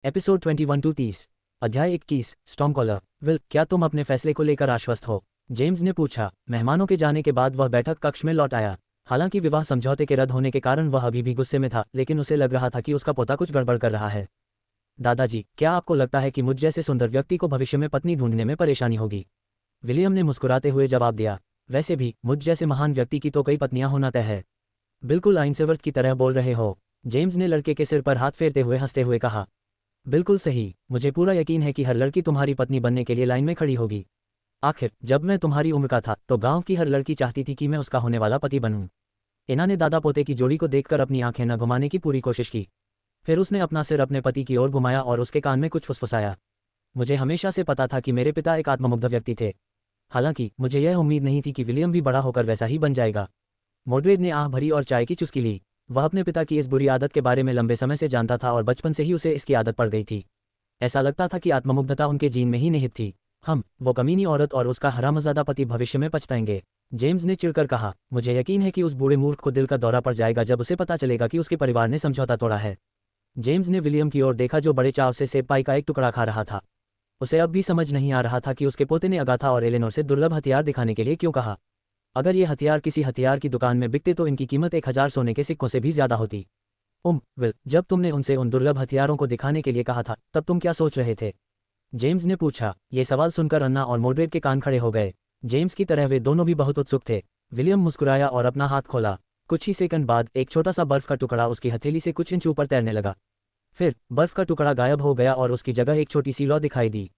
Episode 21 to 30। अध्याय 21। स्टॉर्मकॉलर। Will, क्या तुम अपने फैसले को लेकर आश्वस्त हो? जेम्स ने पूछा। मेहमानों के जाने के बाद वह बैठक कक्ष में लौट आया। हालांकि विवाह समझौते के रद्द होने के कारण वह अभी भी गुस्से में था, लेकिन उसे लग रहा था कि उसका पोता कुछ गड़बड़ कर रहा है। दादाजी, क्या आपको लगता है कि मुझ जैसे सुंदर व्यक्ति को भविष्य में पत्नी ढूंढने में परेशानी होगी? विलियम ने मुस्कुराते हुए जवाब दिया। वैसे भी मुझ जैसे महान व्यक्ति की तो कई पत्नियां होना तय है। बिल्कुल आइंसवर्थ की तरह बोल रहे हो। जेम्स ने लड़के के सिर पर हाथ फेरते हुए हंसते हुए कहा। बिल्कुल सही, मुझे पूरा यकीन है कि हर लड़की तुम्हारी पत्नी बनने के लिए लाइन में खड़ी होगी। आखिर जब मैं तुम्हारी उम्र का था तो गांव की हर लड़की चाहती थी कि मैं उसका होने वाला पति बनूं। इना ने दादा पोते की जोड़ी को देखकर अपनी आंखें न घुमाने की पूरी कोशिश की। फिर उसने अपना सिर अपने पति की ओर घुमाया और उसके कान में कुछ फुसफुसाया। मुझे हमेशा से पता था कि मेरे पिता एक आत्ममुग्ध व्यक्ति थे। हालांकि मुझे यह उम्मीद नहीं थी कि विलियम भी बड़ा होकर वैसा ही बन जाएगा। मोड्रेड ने आह भरी और चाय की चुस्की ली। वह अपने पिता की इस बुरी आदत के बारे में लंबे समय से जानता था और बचपन से ही उसे इसकी आदत पड़ गई थी। ऐसा लगता था कि आत्ममुग्धता उनके जीन में ही निहित थी। वो कमीनी औरत और उसका हरामजादा पति भविष्य में पछताएंगे। जेम्स ने चिढ़कर कहा। मुझे यकीन है कि उस बूढ़े मूर्ख को दिल का दौरा पड़ जाएगा जब उसे पता चलेगा कि उसके परिवार ने समझौता तोड़ा है। जेम्स ने विलियम की ओर देखा जो बड़े चाव से सेब पाई का एक टुकड़ा खा रहा था। उसे अब भी समझ नहीं आ रहा था कि उसके पोते ने अगाथा और एलेनोर से दुर्लभ हथियार दिखाने के लिए क्यों कहा। अगर ये हथियार किसी हथियार की दुकान में बिकते तो इनकी कीमत 1000 सोने के सिक्कों से भी ज्यादा होती। विल, जब तुमने उनसे उन दुर्लभ हथियारों को दिखाने के लिए कहा था तब तुम क्या सोच रहे थे? जेम्स ने पूछा। ये सवाल सुनकर अन्ना और मोड्रेड के कान खड़े हो गए। जेम्स की तरह वे दोनों भी बहुत उत्सुक थे। विलियम मुस्कुराया और अपना हाथ खोला। कुछ ही सेकंड बाद एक छोटा सा बर्फ का टुकड़ा उसकी हथेली से कुछ इंच ऊपर तैरने लगा। फिर बर्फ का टुकड़ा गायब हो गया और उसकी जगह एक छोटी सी लौ दिखाई दी।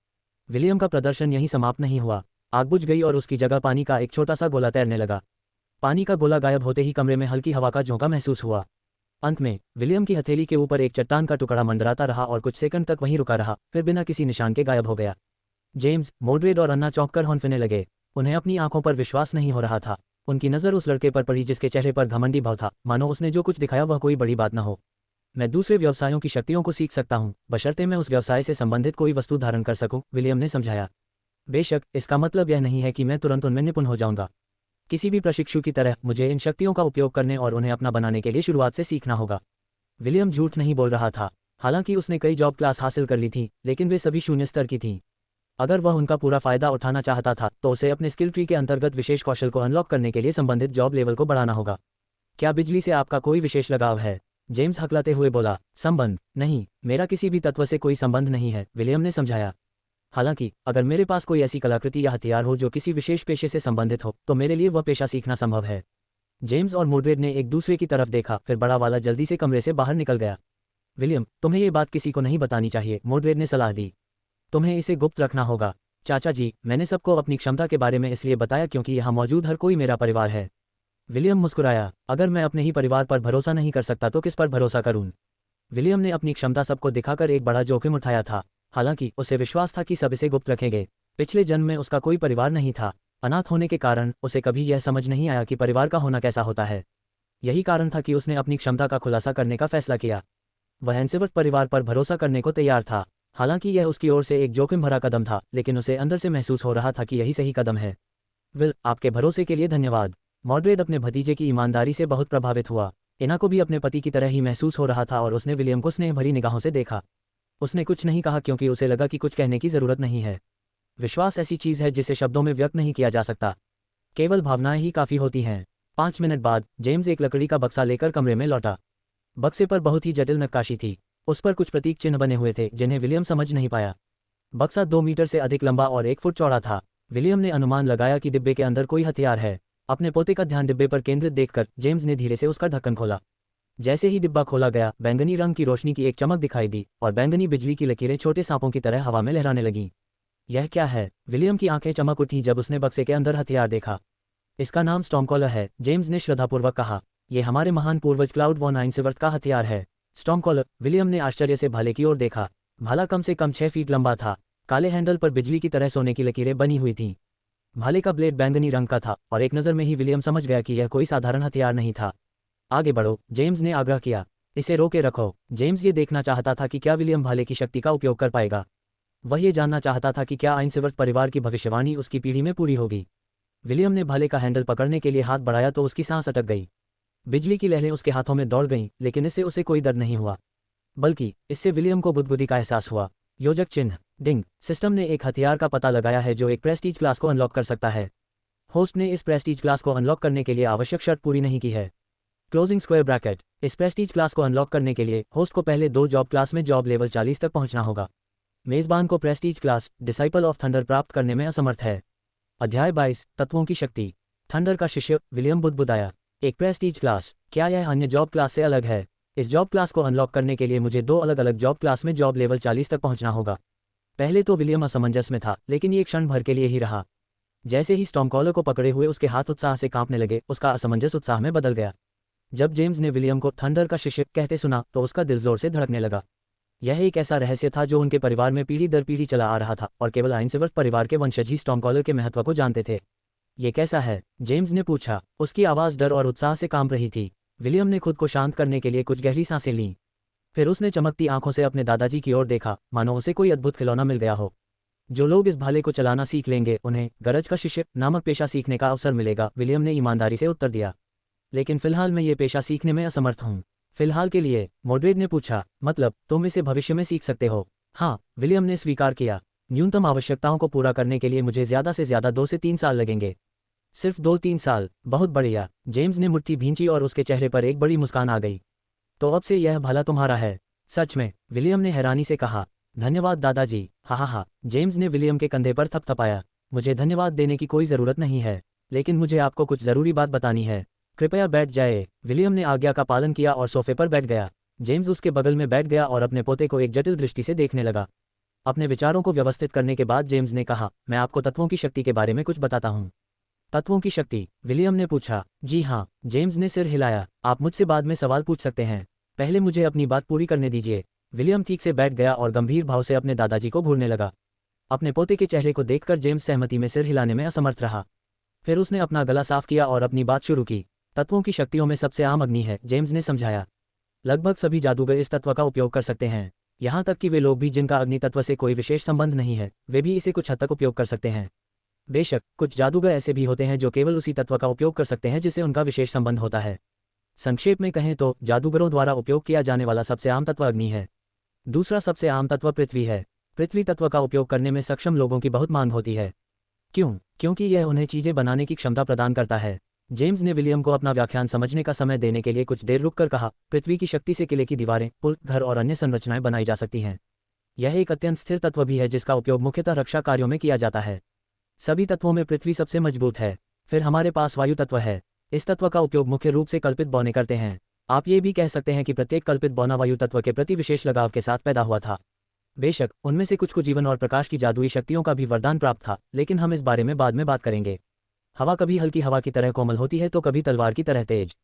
विलियम का प्रदर्शन यहीं समाप्त नहीं हुआ। आग बुझ गई और उसकी जगह पानी का एक छोटा सा गोला तैरने लगा। पानी का गोला गायब होते ही कमरे में हल्की हवा का झोंका महसूस हुआ। अंत में विलियम की हथेली के ऊपर एक चट्टान का टुकड़ा मंडराता रहा और कुछ सेकंड तक वहीं रुका रहा, फिर बिना किसी निशान के गायब हो गया। जेम्स, मोड्रेड और अन्ना चौंककर हौंफने लगे। उन्हें अपनी आंखों पर विश्वास नहीं हो रहा था। उनकी नज़र उस लड़के पर पड़ी जिसके चेहरे पर घमंडी भाव था, मानो उसने जो कुछ दिखाया वह कोई बड़ी बात न हो। मैं दूसरे व्यवसायों की शक्तियों को सीख सकता हूँ, बशर्ते मैं उस व्यवसाय से संबंधित कोई वस्तु धारण कर सकूं, विलियम ने समझाया। बेशक, इसका मतलब यह नहीं है कि मैं तुरंत उनमें निपुण हो जाऊंगा। किसी भी प्रशिक्षु की तरह मुझे इन शक्तियों का उपयोग करने और उन्हें अपना बनाने के लिए शुरुआत से सीखना होगा। विलियम झूठ नहीं बोल रहा था। हालांकि उसने कई जॉब क्लास हासिल कर ली थी, लेकिन वे सभी शून्य स्तर की थीं। अगर वह उनका पूरा फायदा उठाना चाहता था तो उसे अपने स्किल ट्री के अंतर्गत विशेष कौशल को अनलॉक करने के लिए संबंधित जॉब लेवल को बढ़ाना होगा। क्या बिजली से आपका कोई विशेष लगाव है? जेम्स हकलाते हुए बोला। संबंध? नहीं, मेरा किसी भी तत्व से कोई संबंध नहीं है, विलियम ने समझाया। हालांकि अगर मेरे पास कोई ऐसी कलाकृति या हथियार हो जो किसी विशेष पेशे से संबंधित हो तो मेरे लिए वह पेशा सीखना संभव है। जेम्स और मोड्रेड ने एक दूसरे की तरफ देखा, फिर बड़ा वाला जल्दी से कमरे से बाहर निकल गया। विलियम, तुम्हें ये बात किसी को नहीं बतानी चाहिए, मोड्रेड ने सलाह दी। तुम्हें इसे गुप्त रखना होगा। चाचा जी, मैंने सबको अपनी क्षमता के बारे में इसलिए बताया क्योंकि यहाँ मौजूद हर कोई मेरा परिवार है। विलियम मुस्कुराया। अगर मैं अपने ही परिवार पर भरोसा नहीं कर सकता तो किस पर भरोसा करूं? विलियम ने अपनी क्षमता सबको दिखाकर एक बड़ा जोखिम उठाया था। हालांकि उसे विश्वास था कि सब इसे गुप्त रखेंगे। पिछले जन्म में उसका कोई परिवार नहीं था। अनाथ होने के कारण उसे कभी यह समझ नहीं आया कि परिवार का होना कैसा होता है। यही कारण था कि उसने अपनी क्षमता का खुलासा करने का फैसला किया। वह एंसेवर्थ परिवार पर भरोसा करने को तैयार था। हालांकि यह उसकी ओर से एक जोखिम भरा कदम था, लेकिन उसे अंदर से महसूस हो रहा था कि यही सही कदम है। विल, आपके भरोसे के लिए धन्यवाद। मॉड्रेड अपने भतीजे की ईमानदारी से बहुत प्रभावित हुआ। इना को भी अपने पति की तरह ही महसूस हो रहा था और उसने विलियम को स्नेह भरी निगाहों से देखा। उसने कुछ नहीं कहा क्योंकि उसे लगा कि कुछ कहने की जरूरत नहीं है। विश्वास ऐसी चीज है जिसे शब्दों में व्यक्त नहीं किया जा सकता। केवल भावनाएं ही काफी होती हैं। 5 मिनट बाद जेम्स एक लकड़ी का बक्सा लेकर कमरे में लौटा। बक्से पर बहुत ही जटिल नक्काशी थी। उस पर कुछ प्रतीक चिन्ह बने हुए थे जिन्हें विलियम समझ नहीं पाया। बक्सा 2 मीटर से अधिक लंबा और 1 फुट चौड़ा था। विलियम ने अनुमान लगाया कि डिब्बे के अंदर कोई हथियार है। अपने पोते का ध्यान डिब्बे पर केंद्रित देखकर जेम्स ने धीरे से उसका ढक्कन खोला। जैसे ही डिब्बा खोला गया, बैंगनी रंग की रोशनी की एक चमक दिखाई दी और बैंगनी बिजली की लकीरें छोटे सांपों की तरह हवा में लहराने लगीं। यह क्या है? विलियम की आंखें चमक उठी जब उसने बक्से के अंदर हथियार देखा। इसका नाम स्टॉर्मकॉलर है, जेम्स ने श्रद्धापूर्वक कहा। यह हमारे महान पूर्वज क्लाउड वॉन आइंसवर्थ का हथियार है। स्टॉर्मकॉलर? विलियम ने आश्चर्य से भाले की ओर देखा। भाला कम से कम 6 फीट लंबा था। काले हैंडल पर बिजली की तरह सोने की लकीरें बनी हुई थीं। भाले का ब्लेड बैंगनी रंग का था और एक नज़र में ही विलियम समझ गया कि यह कोई साधारण हथियार नहीं था। आगे बढ़ो, जेम्स ने आग्रह किया। इसे रोके रखो। जेम्स ये देखना चाहता था कि क्या विलियम भाले की शक्ति का उपयोग कर पाएगा। वह ये जानना चाहता था कि क्या आइंसवर्थ परिवार की भविष्यवाणी उसकी पीढ़ी में पूरी होगी। विलियम ने भाले का हैंडल पकड़ने के लिए हाथ बढ़ाया तो उसकी सांस अटक गई। बिजली की लहरें उसके हाथों में दौड़ गईं, लेकिन इससे उसे कोई दर्द नहीं हुआ। बल्कि इससे विलियम को बुद्बुदी का एहसास हुआ। योजक चिन्ह डिंग। सिस्टम ने एक हथियार का पता लगाया है जो एक प्रेस्टीज क्लास को अनलॉक कर सकता है। होस्ट ने इस प्रेस्टीज क्लास को अनलॉक करने के लिए आवश्यक शर्त पूरी नहीं की है। Closing square bracket. इस प्रेस्टीज क्लास को अनलॉक करने के लिए होस्ट को पहले 2 जॉब क्लास में जॉब लेवल 40 तक पहुंचना होगा। मेजबान को Prestige class disciple of thunder प्राप्त करने में असमर्थ है। अध्याय 22 तत्वों की शक्ति। थंडर का शिष्य विलियम बुदबुदाया। एक प्रेस्टीज क्लास, क्या यह अन्य जॉब क्लास से अलग है? इस जॉब क्लास को अनलॉक करने के लिए मुझे 2 अलग अलग जॉब क्लास में जॉब लेवल 40 तक पहुंचना होगा। पहले तो विलियम असमंजस में था, लेकिन ये क्षण भर के लिए ही रहा। जैसे ही स्टॉर्मकॉलर को पकड़े हुए उसके हाथ उत्साह से कांपने लगे, उसका असमंजस उत्साह में बदल गया। जब जेम्स ने विलियम को थंडर का शिष्य कहते सुना तो उसका दिल जोर से धड़कने लगा। यह एक ऐसा रहस्य था जो उनके परिवार में पीढ़ी दर पीढ़ी चला आ रहा था और केवल आइंसवर्थ परिवार के वंशज ही स्टॉर्मकॉलर के महत्व को जानते थे। ये कैसा है? जेम्स ने पूछा। उसकी आवाज़ डर और उत्साह से कांप रही थी। विलियम ने खुद को शांत करने के लिए कुछ गहरी सांसें लीं। फिर उसने चमकती आंखों से अपने दादाजी की ओर देखा, मानो उसे कोई अद्भुत खिलौना मिल गया हो। जो लोग इस भाले को चलाना सीख लेंगे उन्हें गरज का शिष्य नामक पेशा सीखने का अवसर मिलेगा, विलियम ने ईमानदारी से उत्तर दिया। लेकिन फिलहाल मैं ये पेशा सीखने में असमर्थ हूँ। फिलहाल के लिए? मॉडरेट ने पूछा। मतलब तुम इसे भविष्य में सीख सकते हो? हाँ, विलियम ने स्वीकार किया। न्यूनतम आवश्यकताओं को पूरा करने के लिए मुझे ज़्यादा से ज़्यादा 2 से 3 साल लगेंगे। सिर्फ 2-3 साल? बहुत बढ़िया। जेम्स ने मुट्ठी भींची और उसके चेहरे पर एक बड़ी मुस्कान आ गई। तो अब से यह भला तुम्हारा है? सच में? विलियम ने हैरानी से कहा। धन्यवाद दादाजी। हा। जेम्स ने विलियम के कंधे पर थपथपाया। मुझे धन्यवाद देने की कोई ज़रूरत नहीं है, लेकिन मुझे आपको कुछ ज़रूरी बात बतानी है। कृपया बैठ जाए। विलियम ने आज्ञा का पालन किया और सोफे पर बैठ गया। जेम्स उसके बगल में बैठ गया और अपने पोते को एक जटिल दृष्टि से देखने लगा। अपने विचारों को व्यवस्थित करने के बाद जेम्स ने कहा, मैं आपको तत्वों की शक्ति के बारे में कुछ बताता हूँ। तत्वों की शक्ति? विलियम ने पूछा। जी हाँ, जेम्स ने सिर हिलाया। आप मुझसे बाद में सवाल पूछ सकते हैं, पहले मुझे अपनी बात पूरी करने दीजिए। विलियम ठीक से बैठ गया और गंभीर भाव से अपने दादाजी को घूरने लगा। अपने पोते के चेहरे को देखकर जेम्स सहमति में सिर हिलाने में असमर्थ रहा। फिर उसने अपना गला साफ किया और अपनी बात शुरू की। तत्वों की शक्तियों में सबसे आम अग्नि है, जेम्स ने समझाया। लगभग सभी जादूगर इस तत्व का उपयोग कर सकते हैं। यहाँ तक कि वे लोग भी जिनका अग्नि तत्व से कोई विशेष संबंध नहीं है, वे भी इसे कुछ हद तक उपयोग कर सकते हैं। बेशक कुछ जादूगर ऐसे भी होते हैं जो केवल उसी तत्व का उपयोग कर सकते हैं जिससे उनका विशेष संबंध होता है। संक्षेप में कहें तो जादूगरों द्वारा उपयोग किया जाने वाला सबसे आम तत्व अग्नि है। दूसरा सबसे आम तत्व पृथ्वी है। पृथ्वी तत्व का उपयोग करने में सक्षम लोगों की बहुत मांग होती है। क्यों? क्योंकि यह उन्हें चीज़ें बनाने की क्षमता प्रदान करता है। जेम्स ने विलियम को अपना व्याख्यान समझने का समय देने के लिए कुछ देर रुककर कहा, पृथ्वी की शक्ति से किले की दीवारें, पुल, घर और अन्य संरचनाएं बनाई जा सकती हैं। यह एक अत्यंत स्थिर तत्व भी है जिसका उपयोग मुख्यतः रक्षा कार्यों में किया जाता है। सभी तत्वों में पृथ्वी सबसे मजबूत है। फिर हमारे पास वायु तत्व है। इस तत्व का उपयोग मुख्य रूप से कल्पित बौने करते हैं। आप ये भी कह सकते हैं कि प्रत्येक कल्पित बौना वायु तत्व के प्रति विशेष लगाव के साथ पैदा हुआ था। बेशक उनमें से कुछ को जीवन और प्रकाश की जादुई शक्तियों का भी वरदान प्राप्त था, लेकिन हम इस बारे में बाद में बात करेंगे। हवा कभी हल्की हवा की तरह कोमल होती है तो कभी तलवार की तरह तेज।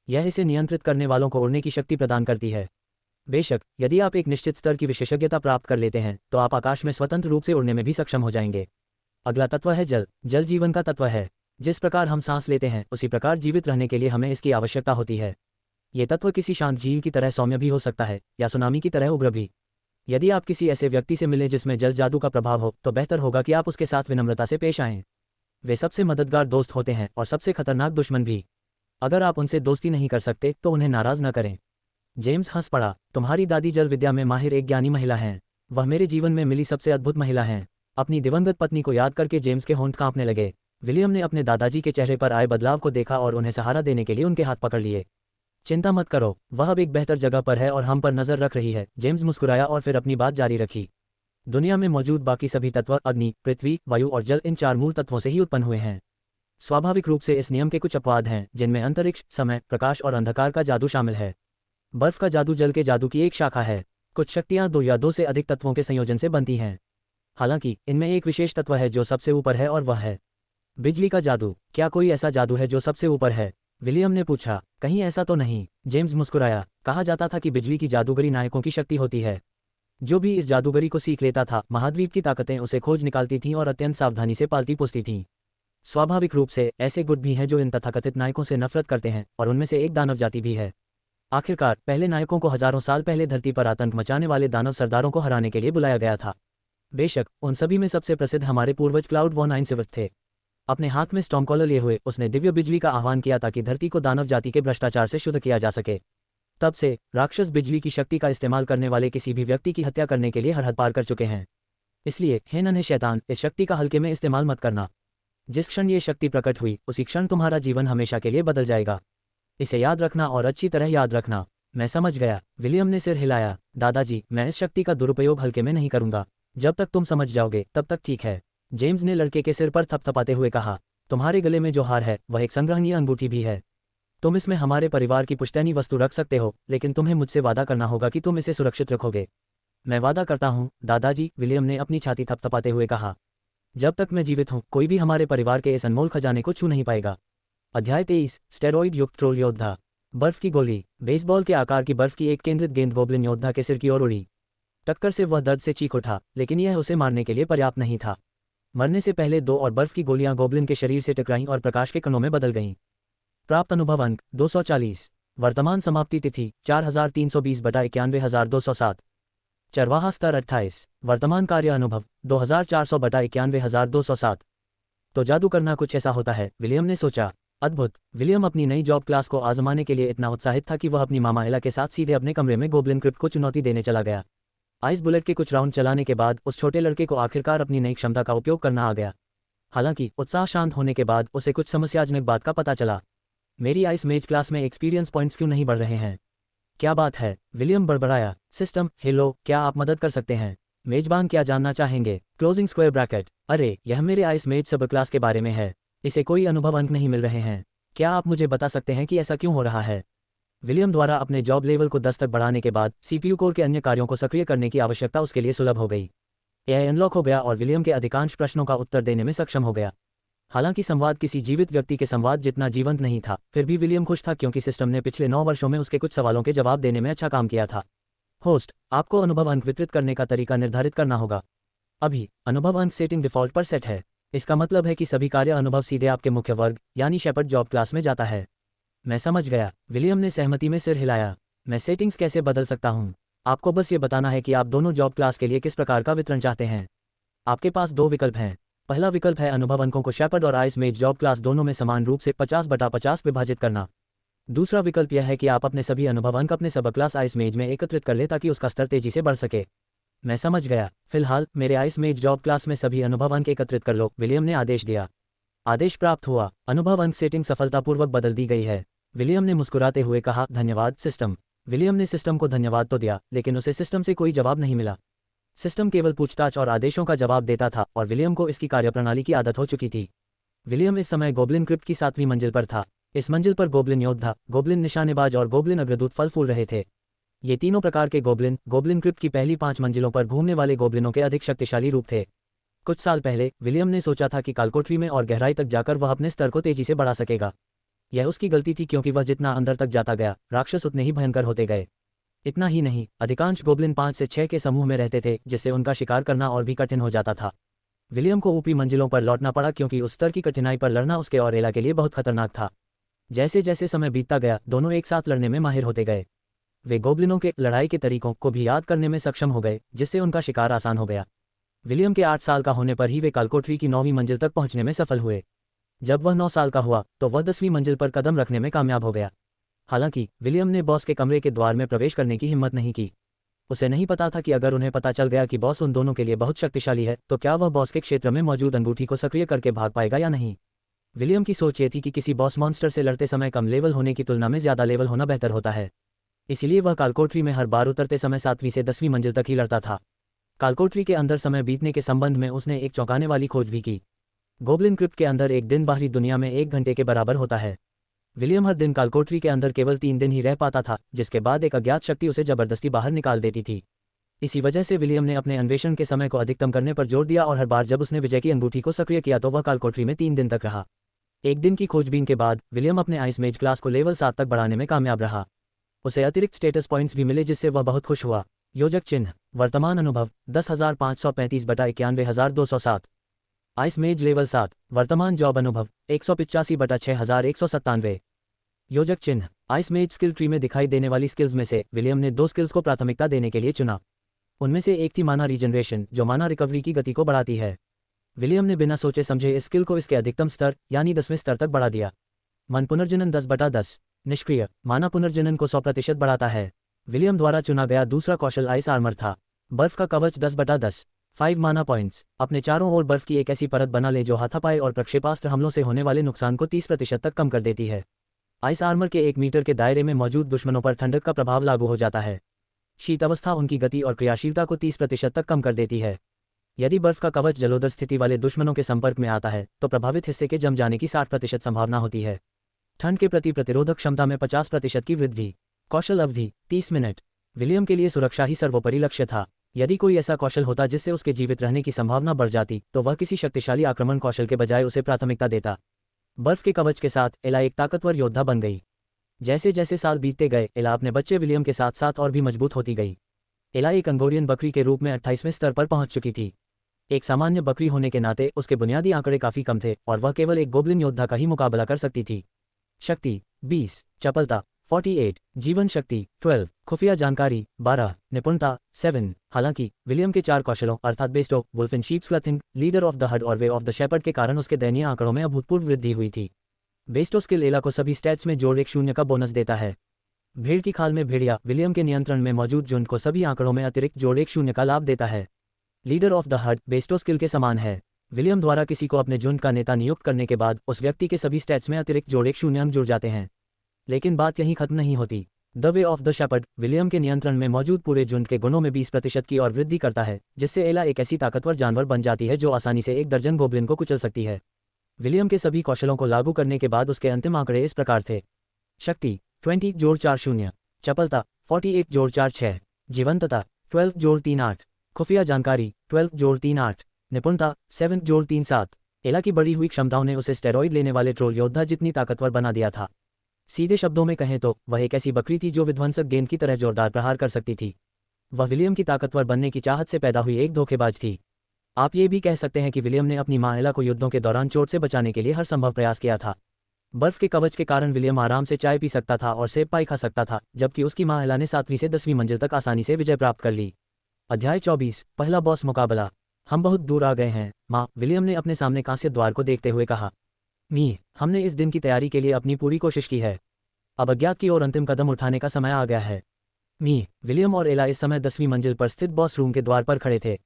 यह इसे नियंत्रित करने वालों को उड़ने की शक्ति प्रदान करती है। बेशक यदि आप एक निश्चित स्तर की विशेषज्ञता प्राप्त कर लेते हैं तो आप आकाश में स्वतंत्र रूप से उड़ने में भी सक्षम हो जाएंगे। अगला तत्व है जल। जल जीवन का तत्व है। जिस प्रकार हम सांस लेते हैं उसी प्रकार जीवित रहने के लिए हमें इसकी आवश्यकता होती है। ये तत्व किसी शांत झील की तरह सौम्य भी हो सकता है या सुनामी की तरह उग्र भी। यदि आप किसी ऐसे व्यक्ति से मिलें जिसमें जल जादू का प्रभाव हो तो बेहतर होगा कि आप उसके साथ विनम्रता से पेश आएं। वे सबसे मददगार दोस्त होते हैं और सबसे खतरनाक दुश्मन भी। अगर आप उनसे दोस्ती नहीं कर सकते तो उन्हें नाराज न करें। जेम्स हंस पड़ा। तुम्हारी दादी जल विद्या में माहिर एक ज्ञानी महिला हैं। वह मेरे जीवन में मिली सबसे अद्भुत महिला हैं। अपनी दिवंगत पत्नी को याद करके जेम्स के होंठ कांपने लगे। विलियम ने अपने दादाजी के चेहरे पर आए बदलाव को देखा और उन्हें सहारा देने के लिए उनके हाथ पकड़ लिए। चिंता मत करो, वह अब एक बेहतर जगह पर है और हम पर नजर रख रही है। जेम्स मुस्कुराया और फिर अपनी बात जारी रखी। दुनिया में मौजूद बाकी सभी तत्व अग्नि, पृथ्वी, वायु और जल इन 4 मूल तत्वों से ही उत्पन्न हुए हैं। स्वाभाविक रूप से इस नियम के कुछ अपवाद हैं जिनमें अंतरिक्ष, समय, प्रकाश और अंधकार का जादू शामिल है। बर्फ का जादू जल के जादू की एक शाखा है। कुछ शक्तियाँ 2 या 2 से अधिक तत्वों के संयोजन से बनती हैं। हालांकि इनमें एक विशेष तत्व है जो सबसे ऊपर है और वह है बिजली का जादू। क्या कोई ऐसा जादू है जो सबसे ऊपर है? विलियम ने पूछा। कहीं ऐसा तो नहीं, जेम्स मुस्कुराया। कहा जाता था कि बिजली की जादूगरी नायकों की शक्ति होती है। जो भी इस जादूगरी को सीख लेता था, महाद्वीप की ताकतें उसे खोज निकालती थीं और अत्यंत सावधानी से पालती पोसती थीं। स्वाभाविक रूप से ऐसे गुट भी हैं जो इन तथाकथित नायकों से नफरत करते हैं और उनमें से एक दानव जाति भी है। आखिरकार पहले नायकों को हजारों साल पहले धरती पर आतंक मचाने वाले दानव सरदारों को हराने के लिए बुलाया गया था। बेशक उन सभी में सबसे प्रसिद्ध हमारे पूर्वज क्लाउड वॉन आइंसवर्थ थे। अपने हाथ में स्टॉर्मकॉलर लिए हुए उसने दिव्य बिजली का आह्वान किया ताकि धरती को दानव जाति के भ्रष्टाचार से शुद्ध किया जा सके। तब से राक्षस बिजली की शक्ति का इस्तेमाल करने वाले किसी भी व्यक्ति की हत्या करने के लिए हर हद पार कर चुके हैं। इसलिए हे नन्हे शैतान, इस शक्ति का हल्के में इस्तेमाल मत करना। जिस क्षण ये शक्ति प्रकट हुई उसी क्षण तुम्हारा जीवन हमेशा के लिए बदल जाएगा। इसे याद रखना और अच्छी तरह याद रखना। मैं समझ गया। विलियम ने सिर हिलाया। दादाजी, मैं इस शक्ति का दुरुपयोग हल्के में नहीं करूंगा। जब तक तुम समझ जाओगे तब तक ठीक है। जेम्स ने लड़के के सिर पर थपथपाते हुए कहा, तुम्हारे गले में जो हार है वह एक संग्रहणीय अंगूठी भी है। तुम इसमें हमारे परिवार की पुश्तैनी वस्तु रख सकते हो, लेकिन तुम्हें मुझसे वादा करना होगा कि तुम इसे सुरक्षित रखोगे। मैं वादा करता हूँ दादाजी, विलियम ने अपनी छाती थपथपाते हुए कहा। जब तक मैं जीवित हूँ कोई भी हमारे परिवार के इस अनमोल खजाने को छू नहीं पाएगा। अध्याय 23, स्टेरॉइड युक्त ट्रोल योद्धा। बर्फ की गोली। बेसबॉल के आकार की बर्फ की एक केंद्रित गेंद गोब्लिन योद्धा के सिर की ओर उड़ी। टक्कर से वह दर्द से चीख उठा, लेकिन यह उसे मारने के लिए पर्याप्त नहीं था। मरने से पहले 2 और बर्फ की गोलियां गोब्लिन के शरीर से टकराईं और प्रकाश के कणों में बदल गईं। प्राप्त अनुभव अंक 240। वर्तमान समाप्ति तिथि 4320/91207। चरवाहा स्तर 28। वर्तमान कार्य अनुभव 2400/91207। तो जादू करना कुछ ऐसा होता है, विलियम ने सोचा। अद्भुत। विलियम अपनी नई जॉब क्लास को आजमाने के लिए इतना उत्साहित था कि वह अपनी मामा एला के साथ सीधे अपने कमरे में गोब्लिन क्रिप्ट को चुनौती देने चला गया। आइस बुलेट के कुछ राउंड चलाने के बाद उस छोटे लड़के को आखिरकार अपनी नई क्षमता का उपयोग करना आ गया। हालांकि उत्साह शांत होने के बाद उसे कुछ समस्याजनक बात का पता चला। मेरी आइस मेज क्लास में एक्सपीरियंस पॉइंट्स क्यों नहीं बढ़ रहे हैं? क्या बात है? विलियम बड़बड़ाया। सिस्टम, हेलो, क्या आप मदद कर सकते हैं? मेजबान क्या जानना चाहेंगे? Closing square bracket. अरे, यह मेरे आइस मेज सब क्लास के बारे में है। इसे कोई अनुभव अंक नहीं मिल रहे हैं। क्या आप मुझे बता सकते हैं कि ऐसा क्यों हो रहा है? विलियम द्वारा अपने जॉब लेवल को 10 तक बढ़ाने के बाद सीपीयू कोर के अन्य कार्यों को सक्रिय करने की आवश्यकता उसके लिए सुलभ हो गई। एआई अनलॉक हो गया और विलियम के अधिकांश प्रश्नों का उत्तर देने में सक्षम हो गया। हालांकि संवाद किसी जीवित व्यक्ति के संवाद जितना जीवंत नहीं था, फिर भी विलियम खुश था क्योंकि सिस्टम ने पिछले 9 वर्षों में उसके कुछ सवालों के जवाब देने में अच्छा काम किया था। होस्ट, आपको अनुभव अंक वितरित करने का तरीका निर्धारित करना होगा। अभी अनुभव अंक सेटिंग डिफ़ॉल्ट पर सेट है। इसका मतलब है कि सभी कार्य अनुभव सीधे आपके मुख्य वर्ग यानी शेपर्ड जॉब क्लास में जाता है। मैं समझ गया। विलियम ने सहमति में सिर हिलाया। मैं सेटिंग्स कैसे बदल सकता हूँ? आपको बस ये बताना है कि आप दोनों जॉब क्लास के लिए किस प्रकार का वितरण चाहते हैं। आपके पास 2 विकल्प हैं। पहला विकल्प है अनुभव अंकों को शेपर्ड और आइस मेज जॉब क्लास दोनों में समान रूप से 50/50 विभाजित करना। दूसरा विकल्प यह है कि आप अपने सभी अनुभव अंक अपने सब क्लास आइस मेज में एकत्रित कर ले ताकि उसका स्तर तेजी से बढ़ सके। मैं समझ गया। फिलहाल मेरे आइस मेज जॉब क्लास में सभी अनुभव अंक एकत्रित कर लो, विलियम ने आदेश दिया। आदेश प्राप्त हुआ। अनुभव अंक सेटिंग सफलतापूर्वक बदल दी गई है। विलियम ने मुस्कुराते हुए कहा, धन्यवाद सिस्टम। विलियम ने सिस्टम को धन्यवाद तो दिया, लेकिन उसे सिस्टम से कोई जवाब नहीं मिला। सिस्टम केवल पूछताछ और आदेशों का जवाब देता था और विलियम को इसकी कार्यप्रणाली की आदत हो चुकी थी। विलियम इस समय गोब्लिन क्रिप्ट की 7वीं मंजिल पर था। इस मंजिल पर गोब्लिन योद्धा, गोब्लिन निशानेबाज और गोब्लिन अग्रदूत फल फूल रहे थे। ये तीनों प्रकार के गोब्लिन गोब्लिन क्रिप्ट की पहली 5 मंजिलों पर घूमने वाले गोब्लिनों के अधिक शक्तिशाली रूप थे। कुछ साल पहले विलियम ने सोचा था कि कालकोठरी में और गहराई तक जाकर वह अपने स्तर को तेजी से बढ़ा सकेगा। यह उसकी गलती थी क्योंकि वह जितना अंदर तक जाता गया, राक्षस उतने ही भयंकर होते गए। इतना ही नहीं, अधिकांश गोब्लिन 5 से 6 के समूह में रहते थे, जिससे उनका शिकार करना और भी कठिन हो जाता था। विलियम को ऊपरी मंजिलों पर लौटना पड़ा क्योंकि उस स्तर की कठिनाई पर लड़ना उसके और एला के लिए बहुत खतरनाक था। जैसे जैसे समय बीतता गया, दोनों एक साथ लड़ने में माहिर होते गए। वे गोब्लिनों के लड़ाई के तरीकों को भी याद करने में सक्षम हो गए, जिससे उनका शिकार आसान हो गया। विलियम के 8 साल का होने पर ही वे कालकोठरी की 9वीं मंजिल तक पहुंचने में सफल हुए। जब वह 9 साल का हुआ तो वह 10वीं मंजिल पर कदम रखने में कामयाब हो गया। हालांकि विलियम ने बॉस के कमरे के द्वार में प्रवेश करने की हिम्मत नहीं की। उसे नहीं पता था कि अगर उन्हें पता चल गया कि बॉस उन दोनों के लिए बहुत शक्तिशाली है तो क्या वह बॉस के क्षेत्र में मौजूद अंगूठी को सक्रिय करके भाग पाएगा या नहीं। विलियम की सोच ये थी कि किसी बॉस मॉन्स्टर से लड़ते समय कम लेवल होने की तुलना में ज़्यादा लेवल होना बेहतर होता है। इसीलिए वह कालकोठरी में हर बार उतरते समय 7वीं से 10वीं मंजिल तक ही लड़ता था। कालकोठरी के अंदर समय बीतने के संबंध में उसने एक चौंकाने वाली खोज भी की। गोब्लिन क्रिप्ट के अंदर एक दिन बाहरी दुनिया में 1 घंटे के बराबर होता है। विलियम हर दिन कालकोठरी के अंदर केवल 3 दिन ही रह पाता था, जिसके बाद एक अज्ञात शक्ति उसे जबरदस्ती बाहर निकाल देती थी। इसी वजह से विलियम ने अपने अन्वेषण के समय को अधिकतम करने पर जोर दिया और हर बार जब उसने विजय की अंगूठी को सक्रिय किया तो वह कालकोठरी में 3 दिन तक रहा। एक दिन की खोजबीन के बाद विलियम अपने आइस मेज क्लास को लेवल 7 तक बढ़ाने में कामयाब रहा। उसे अतिरिक्त स्टेटस पॉइंट्स भी मिले जिससे वह बहुत खुश हुआ। योजक चिन्ह। वर्तमान अनुभव 10,535/91207। आइस मेज लेवल 7। वर्तमान जॉब अनुभव 185/6197। योजक चिन्ह। आइस मेज स्किल ट्री में दिखाई देने वाली स्किल्स में से विलियम ने 2 स्किल्स को प्राथमिकता देने के लिए चुना। उनमें से एक थी माना रीजनरेशन, जो माना रिकवरी की गति को बढ़ाती है। विलियम ने बिना सोचे समझे इस स्किल को इसके अधिकतम स्तर यानी 10वें स्तर तक बढ़ा दिया। मन पुनर्जनन 10/10। निष्क्रिय माना पुनर्जनन को 100% बढ़ाता है। विलियम द्वारा चुना गया दूसरा कौशल आइस आर्मर था। बर्फ का कवच 10/10। 5 माना पॉइंट्स। अपने चारों ओर बर्फ की एक ऐसी परत बना ले जो हाथापाई और प्रक्षेपास्त्र हमलों से होने वाले नुकसान को 30% तक कम कर देती है। आइस आर्मर के 1 मीटर के दायरे में मौजूद दुश्मनों पर ठंडक का प्रभाव लागू हो जाता है। शीत अवस्था उनकी गति और क्रियाशीलता को 30% तक कम कर देती है। यदि बर्फ का कवच जलोदर स्थिति वाले दुश्मनों के संपर्क में आता है तो प्रभावित हिस्से के जम जाने की 60% संभावना होती है। ठंड के प्रति प्रतिरोधक क्षमता में 50% की वृद्धि। कौशल अवधि 30 मिनट। विलियम के लिए सुरक्षा ही सर्वोपरि लक्ष्य था। यदि कोई ऐसा कौशल होता जिससे उसके जीवित रहने की संभावना बढ़ जाती तो वह किसी शक्तिशाली आक्रमण कौशल के बजाय उसे प्राथमिकता देता। बर्फ के कवच के साथ एला एक ताकतवर योद्धा बन गई। जैसे जैसे साल बीतते गए एला अपने बच्चे विलियम के साथ साथ और भी मजबूत होती गई। एला एक अंगोरियन बकरी के रूप में 28वें स्तर पर पहुंच चुकी थी। एक सामान्य बकरी होने के नाते उसके बुनियादी आंकड़े काफी कम थे और वह केवल एक गोब्लिन योद्धा का ही मुकाबला कर सकती थी। शक्ति 20, चपलता 48, जीवन शक्ति 12, खुफिया जानकारी 12, निपुणता 7। हालांकि विलियम के 4 कौशलों अर्थात bestow, wolf in sheep's clothing, leader of the herd और वे ऑफ द शेपर्ड के कारण उसके दयनीय आंकड़ों में अभूतपूर्व वृद्धि हुई थी। बेस्टो स्किल एला को सभी स्टैट्स में जोड़ 1 का बोनस देता है। भेड़ की खाल में भेड़िया विलियम के नियंत्रण में मौजूद झुंड को सभी आंकड़ों में अतिरिक्त जोड़ 1 का लाभ देता है। Leader of the heard Bairstow skill के समान है। विलियम द्वारा किसी को अपने झुंड का नेता नियुक्त करने के बाद उस व्यक्ति के सभी स्टैट्स में अतिरिक्त जोड़ 1 अंक जुड़ जाते हैं। लेकिन बात यहीं खत्म नहीं होती। The way of the shepherd William के नियंत्रण में मौजूद पूरे झुंड के गुणों में 20% की और वृद्धि करता है, जिससे एला एक ऐसी ताकतवर जानवर बन जाती है जो आसानी से 1 दर्जन गोब्लिन को कुचल सकती है। विलियम के सभी कौशलों को लागू करने के बाद उसके अंतिम आंकड़े इस प्रकार थे। शक्ति 20 जोड़ 4 0, चपलता 48 जोड़ 4 6, जीवंतता 12 जोड़ 3 8, खुफिया जानकारी 12 जोड़ 3 8, निपुणता 7 जोड़ 3 7। एला की बढ़ी हुई क्षमताओं ने उसे स्टेरॉइड लेने वाले ट्रोल योद्धा जितनी ताकतवर बना दिया था। सीधे शब्दों में कहें तो वह एक ऐसी बकरी थी जो विध्वंसक गेंद की तरह जोरदार प्रहार कर सकती थी। वह विलियम की ताकतवर बनने की चाहत से पैदा हुई एक धोखेबाज थी। आप ये भी कह सकते हैं कि विलियम ने अपनी माँ एला को युद्धों के दौरान चोट से बचाने के लिए हर संभव प्रयास किया था। बर्फ के कवच के कारण विलियम आराम से चाय पी सकता था और सेब पाई खा सकता था, जबकि उसकी माँ एला ने 7वीं से 10वीं मंजिल तक आसानी से विजय प्राप्त कर ली। अध्याय 24 पहला बॉस मुकाबला। हम बहुत दूर आ गए हैं माँ, विलियम ने अपने सामने कांस्य द्वार को देखते हुए कहा। मी, हमने इस दिन की तैयारी के लिए अपनी पूरी कोशिश की है। अब अज्ञात की ओर अंतिम कदम उठाने का समय आ गया है। मी, विलियम और एला इस समय 10वीं मंजिल पर स्थित बॉस रूम के द्वार पर खड़े थे।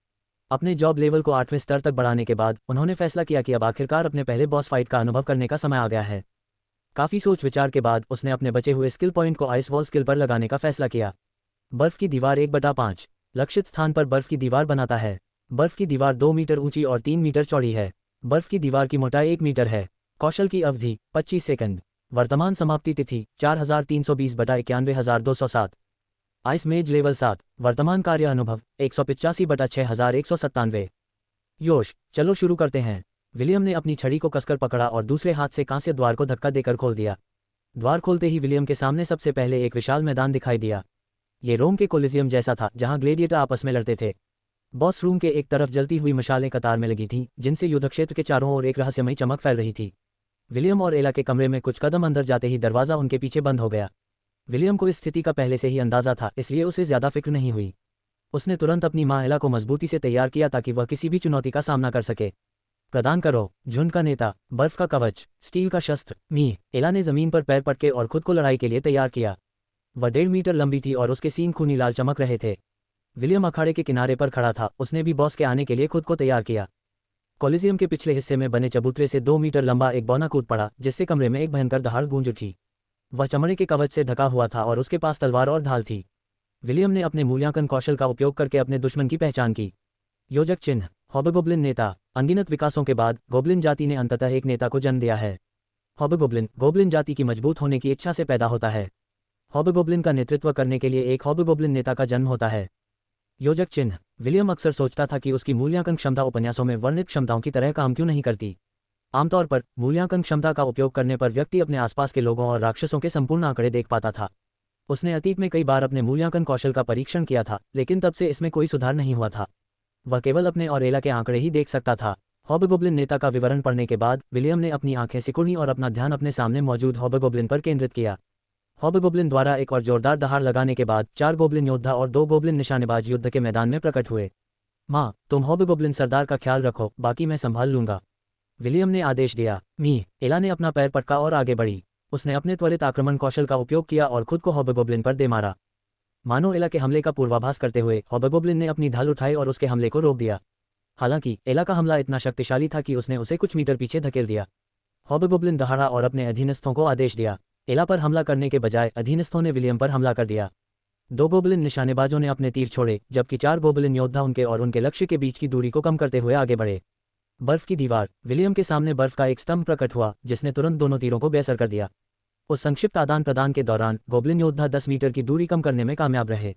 अपने जॉब लेवल को 8वें स्तर तक बढ़ाने के बाद उन्होंने फैसला किया कि अब आखिरकार अपने पहले बॉस फाइट का अनुभव करने का समय आ गया है। काफी सोच विचार के बाद उसने अपने बचे हुए स्किल पॉइंट को आइस वॉल स्किल पर लगाने का फैसला किया। बर्फ की दीवार 1/5 लक्षित स्थान पर बर्फ की दीवार बनाता है। बर्फ की दीवार 2 मीटर ऊंची और 3 मीटर चौड़ी है। बर्फ की दीवार की मोटाई 1 मीटर है। कौशल की अवधि 25 सेकंड। वर्तमान समाप्ति तिथि 4320/91207। आइस मेज लेवल 7। वर्तमान कार्य अनुभव 185/6197। योश, चलो शुरू करते हैं। विलियम ने अपनी छड़ी को कसकर पकड़ा और दूसरे हाथ से कांस्य द्वार को धक्का देकर खोल दिया। द्वार खोलते ही विलियम के सामने सबसे पहले एक विशाल मैदान दिखाई दिया। ये रोम के कोलिजियम जैसा था जहां ग्लेडिएटर आपस में लड़ते थे। बॉस रूम के एक तरफ जलती हुई मशालें कतार में लगी थीं, जिनसे युद्ध क्षेत्र के चारों ओर एक रहस्यमयी चमक फैल रही थी। विलियम और एला के कमरे में कुछ कदम अंदर जाते ही दरवाजा उनके पीछे बंद हो गया। विलियम को इस स्थिति का पहले से ही अंदाजा था, इसलिए उसे ज्यादा फिक्र नहीं हुई। उसने तुरंत अपनी माँ एला को मजबूती से तैयार किया ताकि वह किसी भी चुनौती का सामना कर सके। प्रदान करो। झुंड का नेता, बर्फ का कवच, स्टील का शस्त्र। मी, एला ने जमीन पर पैर पटके और खुद को लड़ाई के लिए तैयार किया। वह 1.5 मीटर लंबी थी और उसके सींग खूनी लाल चमक रहे थे। विलियम अखाड़े के किनारे पर खड़ा था, उसने भी बॉस के आने के लिए खुद को तैयार किया। कोलिजियम के पिछले हिस्से में बने चबूतरे से 2 मीटर लंबा एक बौना कूद पड़ा, जिससे कमरे में एक भयंकर दहाड़ गूंज उठी। वह चमड़े के कवच से ढका हुआ था और उसके पास तलवार और ढाल थी। विलियम ने अपने मूल्यांकन कौशल का उपयोग करके अपने दुश्मन की पहचान की। योजक चिन्ह, हॉबगोब्लिन नेता। अनगिनत विकासों के बाद गोब्लिन जाति ने अंततः एक नेता को जन्म दिया है। हॉबगोब्लिन गोब्लिन जाति की मजबूत होने की इच्छा से पैदा होता है। हॉबगोब्लिन का नेतृत्व करने के लिए एक हॉबगोब्लिन नेता का जन्म होता है। योजक चिन्ह, विलियम अक्सर सोचता था कि उसकी मूल्यांकन क्षमता उपन्यासों में वर्णित क्षमताओं की तरह काम क्यों नहीं करती। आमतौर पर मूल्यांकन क्षमता का उपयोग करने पर व्यक्ति अपने आसपास के लोगों और राक्षसों के संपूर्ण आंकड़े देख पाता था। उसने अतीत में कई बार अपने मूल्यांकन कौशल का परीक्षण किया था, लेकिन तब से इसमें कोई सुधार नहीं हुआ था। वह केवल अपने और एला के आंकड़े ही देख सकता था। हॉबगोब्लिन नेता का विवरण पढ़ने के बाद विलियम ने अपनी आंखें सिकुड़ी और अपना ध्यान अपने सामने मौजूद हॉबगोब्लिन पर केंद्रित किया। हॉबगोब्लिन द्वारा एक और जोरदार दहाड़ लगाने के बाद 4 गोब्लिन योद्धा और 2 गोब्लिन निशानेबाज युद्ध के मैदान में प्रकट हुए। माँ, तुम हॉबगोब्लिन सरदार का ख्याल रखो, बाकी मैं संभाल लूंगा, विलियम ने आदेश दिया। मी, एला ने अपना पैर पटका और आगे बढ़ी। उसने अपने त्वरित आक्रमण कौशल का उपयोग किया और खुद को हॉबगोब्लिन पर दे मारा। मानो एला के हमले का पूर्वाभास करते हुए हॉबगोब्लिन ने अपनी ढाल उठाई और उसके हमले को रोक दिया। हालांकि एला का हमला इतना शक्तिशाली था कि उसने उसे कुछ मीटर पीछे धकेल दिया। हॉबगोब्लिन दहाड़ा और अपने अधीनस्थों को आदेश दिया। एला पर हमला करने के बजाय अधीनस्थों ने विलियम पर हमला कर दिया। 2 गोबलिन निशानेबाजों ने अपने तीर छोड़े, जबकि 4 गोबलिन योद्धा उनके और उनके लक्ष्य के बीच की दूरी को कम करते हुए आगे बढ़े। बर्फ की दीवार। विलियम के सामने बर्फ का एक स्तंभ प्रकट हुआ, जिसने तुरंत दोनों तीरों को बेअसर कर दिया। उस संक्षिप्त आदान प्रदान के दौरान गोबलिन योद्धा 10 मीटर की दूरी कम करने में कामयाब रहे।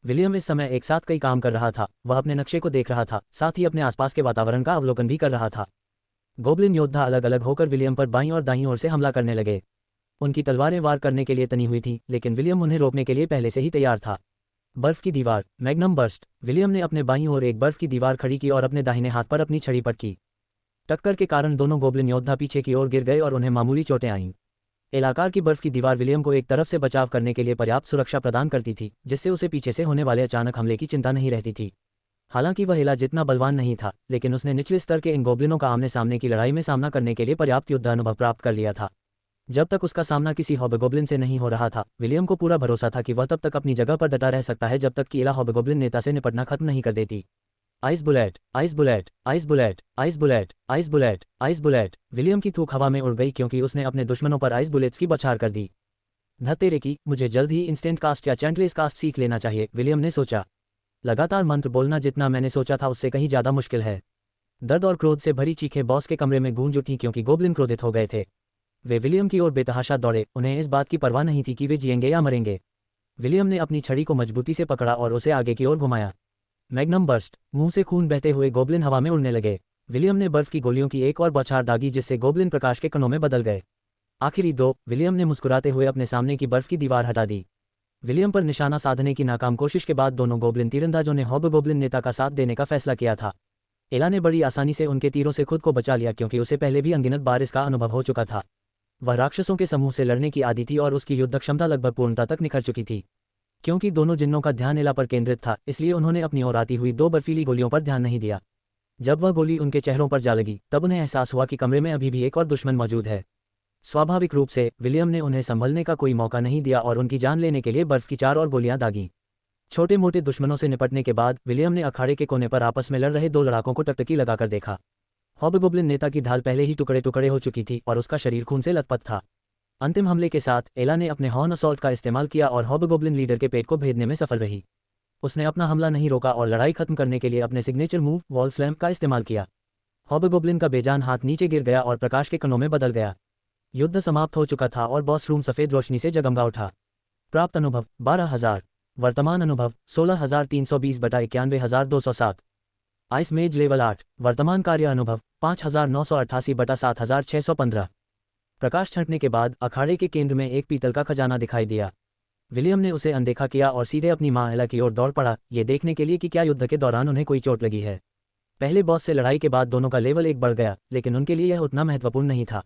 विलियम इस समय एक साथ कई काम कर रहा था। वह अपने नक्शे को देख रहा था, साथ ही अपने आसपास के वातावरण का अवलोकन भी कर रहा था। गोबलिन योद्धा अलग अलग होकर विलियम पर बाईं और दाईं ओर से हमला करने लगे। उनकी तलवारें वार करने के लिए तनी हुई थीं, लेकिन विलियम उन्हें रोकने के लिए पहले से ही तैयार था। बर्फ की दीवार। Magnum burst. विलियम ने अपने बाईं ओर एक बर्फ की दीवार खड़ी की और अपने दाहिने हाथ पर अपनी छड़ी पटकी। टक्कर के कारण दोनों गोबलिन योद्धा पीछे की ओर गिर गए और उन्हें मामूली चोटें आईं। एलाकार की बर्फ की दीवार विलियम को एक तरफ से बचाव करने के लिए पर्याप्त सुरक्षा प्रदान करती थी, जिससे उसे पीछे से होने वाले अचानक हमले की चिंता नहीं रहती थी। हालांकि वह एला जितना बलवान नहीं था, लेकिन उसने निचले स्तर के इन गोबलिनों का आमने सामने की लड़ाई में सामना करने के लिए पर्याप्त युद्ध अनुभव प्राप्त कर लिया था। जब तक उसका सामना किसी हॉबगोब्लिन से नहीं हो रहा था, विलियम को पूरा भरोसा था कि वह तब तक अपनी जगह पर डटा रह सकता है जब तक कि एला हॉबगोब्लिन नेता से निपटना खत्म नहीं कर देती। Ice bullet, ice bullet, ice bullet, ice bullet, ice bullet, ice bullet. William की थूक हवा में उड़ गई क्योंकि उसने अपने दुश्मनों पर आइस बुलेट्स की बौछार कर दी। धतेरे की, मुझे जल्द ही इंस्टेंट कास्ट या चैंटलेस कास्ट सीख लेना चाहिए, विलियम ने सोचा। लगातार मंत्र बोलना जितना मैंने सोचा था उससे कहीं ज्यादा मुश्किल है। दर्द और क्रोध से भरी चीखें बॉस के कमरे में गूंज उठी क्योंकि गोबलिन क्रोधित हो गए थे। वे विलियम की ओर बेतहाशा दौड़े, उन्हें इस बात की परवाह नहीं थी कि वे जिएंगे या मरेंगे। विलियम ने अपनी छड़ी को मजबूती से पकड़ा और उसे आगे की ओर घुमाया। Magnum burst. मुंह से खून बहते हुए गोबलिन हवा में उड़ने लगे। विलियम ने बर्फ की गोलियों की एक और बौछार दागी जिससे गोबलिन प्रकाश के कणों में बदल गए। आखिरी 2। विलियम ने मुस्कुराते हुए अपने सामने की बर्फ की दीवार हटा दी। विलियम पर निशाना साधने की नाकाम कोशिश के बाद दोनों गोबलिन तीरंदाजों ने हॉबगोब्लिन नेता का साथ देने का फैसला किया था। एला ने बड़ी आसानी से उनके तीरों से खुद को बचा लिया क्योंकि उसे पहले भी अनगिनत बार इसका अनुभव हो चुका था। वह राक्षसों के समूह से लड़ने की आदी थी और उसकी युद्ध क्षमता लगभग पूर्णता तक निखर चुकी थी। क्योंकि दोनों जिन्नों का ध्यान एला पर केंद्रित था, इसलिए उन्होंने अपनी ओर आती हुई 2 बर्फीली गोलियों पर ध्यान नहीं दिया। जब वह गोली उनके चेहरों पर जा लगी, तब उन्हें एहसास हुआ कि कमरे में अभी भी एक और दुश्मन मौजूद है। स्वाभाविक रूप से विलियम ने उन्हें संभलने का कोई मौका नहीं दिया और उनकी जान लेने के लिए बर्फ की 4 और गोलियां दागीं। छोटे मोटे दुश्मनों से निपटने के बाद विलियम ने अखाड़े के कोने पर आपस में लड़ रहे 2 लड़ाकों को टकटकी लगाकर देखा। हॉबगोब्लिन नेता की ढाल पहले ही टुकड़े टुकड़े हो चुकी थी और उसका शरीर खून से लथपथ था। अंतिम हमले के साथ एला ने अपने हॉर्न असॉल्ट का इस्तेमाल किया और हॉबगोब्लिन लीडर के पेट को भेदने में सफल रही। उसने अपना हमला नहीं रोका और लड़ाई खत्म करने के लिए अपने सिग्नेचर मूव वॉल स्लैम का इस्तेमाल किया। हॉबगोब्लिन का बेजान हाथ नीचे गिर गया और प्रकाश के कणों में बदल गया। युद्ध समाप्त हो चुका था और बॉस रूम सफेद रोशनी से जगमगा उठा। प्राप्त अनुभव 12,000। वर्तमान अनुभव 16,320 बटा 91,207। आइस मेज लेवल 8। वर्तमान कार्य अनुभव 5,988 बटा 7,615। प्रकाश छंटने के बाद अखाड़े के केंद्र में एक पीतल का खजाना दिखाई दिया। विलियम ने उसे अनदेखा किया और सीधे अपनी मां एला की ओर दौड़ पड़ा, ये देखने के लिए कि क्या युद्ध के दौरान उन्हें कोई चोट लगी है। पहले बॉस से लड़ाई के बाद दोनों का लेवल 1 बढ़ गया, लेकिन उनके लिए यह उतना महत्वपूर्ण नहीं था।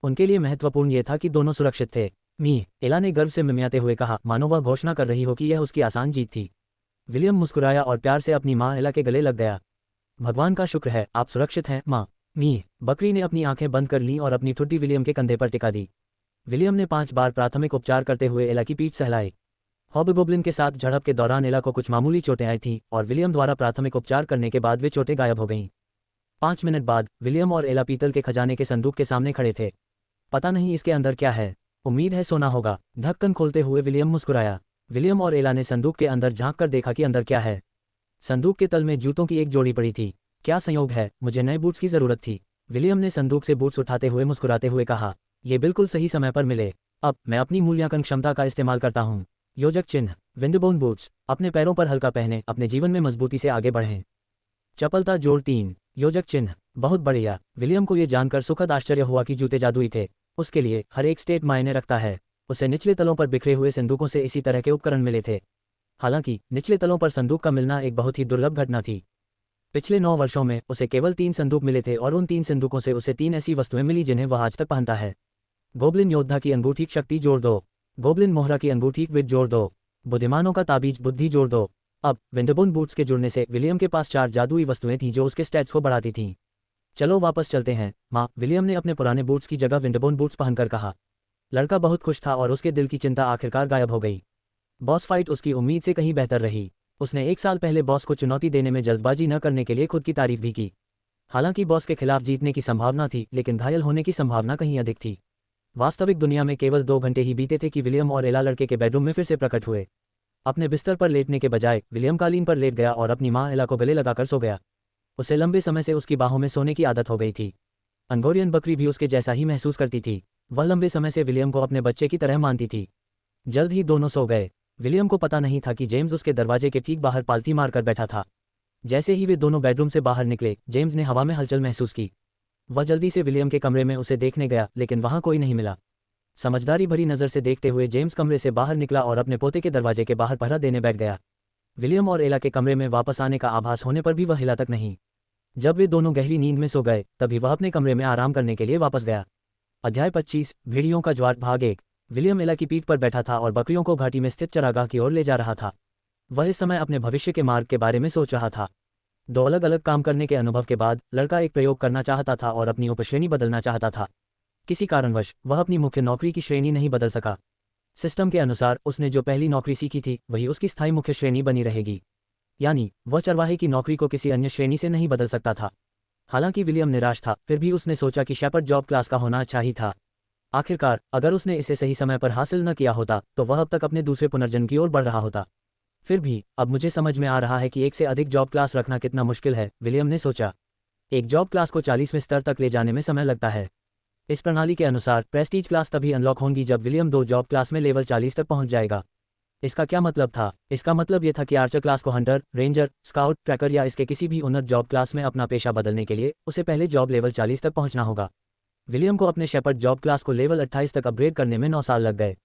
उनके लिए महत्वपूर्ण यह था कि दोनों सुरक्षित थे। मी, एला ने गर्व से मिमियाते हुए कहा, मानो वह घोषणा कर रही हो कि यह उसकी आसान जीत थी। विलियम मुस्कुराया और प्यार से अपनी मां एला के गले लग गया। भगवान का शुक्र है, आप सुरक्षित हैं मां। मी, बकरी ने अपनी आंखें बंद कर लीं और अपनी ठुड्डी विलियम के कंधे पर टिका दी। विलियम ने 5 बार प्राथमिक उपचार करते हुए एला की पीठ सहलाई। हॉबगोब्लिन के साथ झड़प के दौरान एला को कुछ मामूली चोटें आई थीं और विलियम द्वारा प्राथमिक उपचार करने के बाद वे चोटें गायब हो गईं। 5 मिनट बाद विलियम और एला पीतल के खजाने के संदूक के सामने खड़े थे। पता नहीं इसके अंदर क्या है, उम्मीद है सोना होगा। ढक्कन खोलते हुए विलियम मुस्कुराया। विलियम और एला ने संदूक के अंदर झांक कर देखा कि अंदर क्या है। संदूक के तल में जूतों की एक जोड़ी पड़ी थी। क्या संयोग है, मुझे नए बूट्स की जरूरत थी। विलियम ने संदूक से बूट्स उठाते हुए मुस्कुराते हुए कहा, यह बिल्कुल सही समय पर मिले। अब मैं अपनी मूल्यांकन क्षमता का इस्तेमाल करता हूँ। योजक चिन्ह, विंडबोन बूट्स। अपने पैरों पर हल्का पहने, अपने जीवन में मजबूती से आगे बढ़ें। चपलता जोड़ 3। योजक चिन्ह, बहुत बढ़िया। विलियम को यह जानकर सुखद आश्चर्य हुआ कि जूते जादुई थे। उसके लिए हर एक स्टेट मायने रखता है। उसे निचले तलों पर बिखरे हुए संदूकों से इसी तरह के उपकरण मिले थे। हालांकि निचले तलों पर संदूक का मिलना एक बहुत ही दुर्लभ घटना थी। पिछले 9 वर्षों में उसे केवल 3 संदूक मिले थे और उन 3 संदूकों से उसे 3 ऐसी वस्तुएं मिली जिन्हें वह आज तक पहनता है। गोबलिन योद्धा की अंगूठी शक्ति जोड़ 2। गोबलिन मोहरा की अंगूठी विद जोड़ 2। बुद्धिमानों का ताबीज बुद्धि जोड़ 2। अब विंडबोन बूट्स के जुड़ने से विलियम के पास 4 जादुई वस्तुएं थीं जो उसके स्टैट्स को बढ़ाती थीं। चलो वापस चलते हैं माँ, विलियम ने अपने पुराने बूट्स की जगह विंडबोन बूट्स पहनकर कहा। लड़का बहुत खुश था और उसके दिल की चिंता आखिरकार गायब हो गई। बॉस फाइट उसकी उम्मीद से कहीं बेहतर रही। उसने 1 साल पहले बॉस को चुनौती देने में जल्दबाजी न करने के लिए खुद की तारीफ भी की। हालांकि बॉस के खिलाफ जीतने की संभावना थी, लेकिन घायल होने की संभावना कहीं अधिक थी। वास्तविक दुनिया में केवल 2 घंटे ही बीते थे कि विलियम और एला लड़के के बेडरूम में फिर से प्रकट हुए। अपने बिस्तर पर लेटने के बजाय विलियम कालीन पर लेट गया और अपनी माँ एला को गले लगाकर सो गया। उसे लंबे समय से उसकी बाहों में सोने की आदत हो गई थी। अंगोरियन बकरी भी उसके जैसा ही महसूस करती थी। वह लंबे समय से विलियम को अपने बच्चे की तरह मानती थी। जल्द ही दोनों सो गए। विलियम को पता नहीं था कि जेम्स उसके दरवाजे के ठीक बाहर पालती मारकर बैठा था। जैसे ही वे दोनों बेडरूम से बाहर निकले, जेम्स ने हवा में हलचल महसूस की। वह जल्दी से विलियम के कमरे में उसे देखने गया, लेकिन वहां कोई नहीं मिला। समझदारी भरी नज़र से देखते हुए जेम्स कमरे से बाहर निकला और अपने पोते के दरवाजे के बाहर पहरा देने बैठ गया। विलियम और एला के कमरे में वापस आने का आभास होने पर भी वह हिला तक नहीं। जब वे दोनों गहरी नींद में सो गए, तभी वह अपने कमरे में आराम करने के लिए वापस गया। अध्याय 25 भेड़ियों का ज्वार भाग 1। विलियम एला की पीठ पर बैठा था और बकरियों को घाटी में स्थित चरागाह की ओर ले जा रहा था। वह इस समय अपने भविष्य के मार्ग के बारे में सोच रहा था। 2 अलग अलग काम करने के अनुभव के बाद लड़का एक प्रयोग करना चाहता था और अपनी उपश्रेणी बदलना चाहता था। किसी कारणवश वह अपनी मुख्य नौकरी की श्रेणी नहीं बदल सका। सिस्टम के अनुसार उसने जो पहली नौकरी सीखी थी वही उसकी स्थायी मुख्य श्रेणी बनी रहेगी, यानी वह चरवाहे की नौकरी को किसी अन्य श्रेणी से नहीं बदल सकता था। हालांकि विलियम निराश था, फिर भी उसने सोचा कि शेपर्ड जॉब क्लास का होना अच्छा ही था। आखिरकार अगर उसने इसे सही समय पर हासिल न किया होता तो वह अब तक अपने दूसरे पुनर्जन्म की ओर बढ़ रहा होता। फिर भी अब मुझे समझ में आ रहा है कि एक से अधिक जॉब क्लास रखना कितना मुश्किल है, विलियम ने सोचा। एक जॉब क्लास को 40वें स्तर तक ले जाने में समय लगता है। इस प्रणाली के अनुसार प्रेस्टीज क्लास तभी अनलॉक होंगी जब विलियम 2 जॉब क्लास में लेवल 40 तक पहुंच जाएगा। इसका क्या मतलब था? इसका मतलब यह था कि आर्चर क्लास को हंटर, रेंजर, स्काउट, ट्रैकर या इसके किसी भी उन्नत जॉब क्लास में अपना पेशा बदलने के लिए उसे पहले जॉब लेवल 40 तक पहुंचना होगा। विलियम को अपने शेपर्ड जॉब क्लास को लेवल 28 तक अपग्रेड करने में 9 साल लग गए।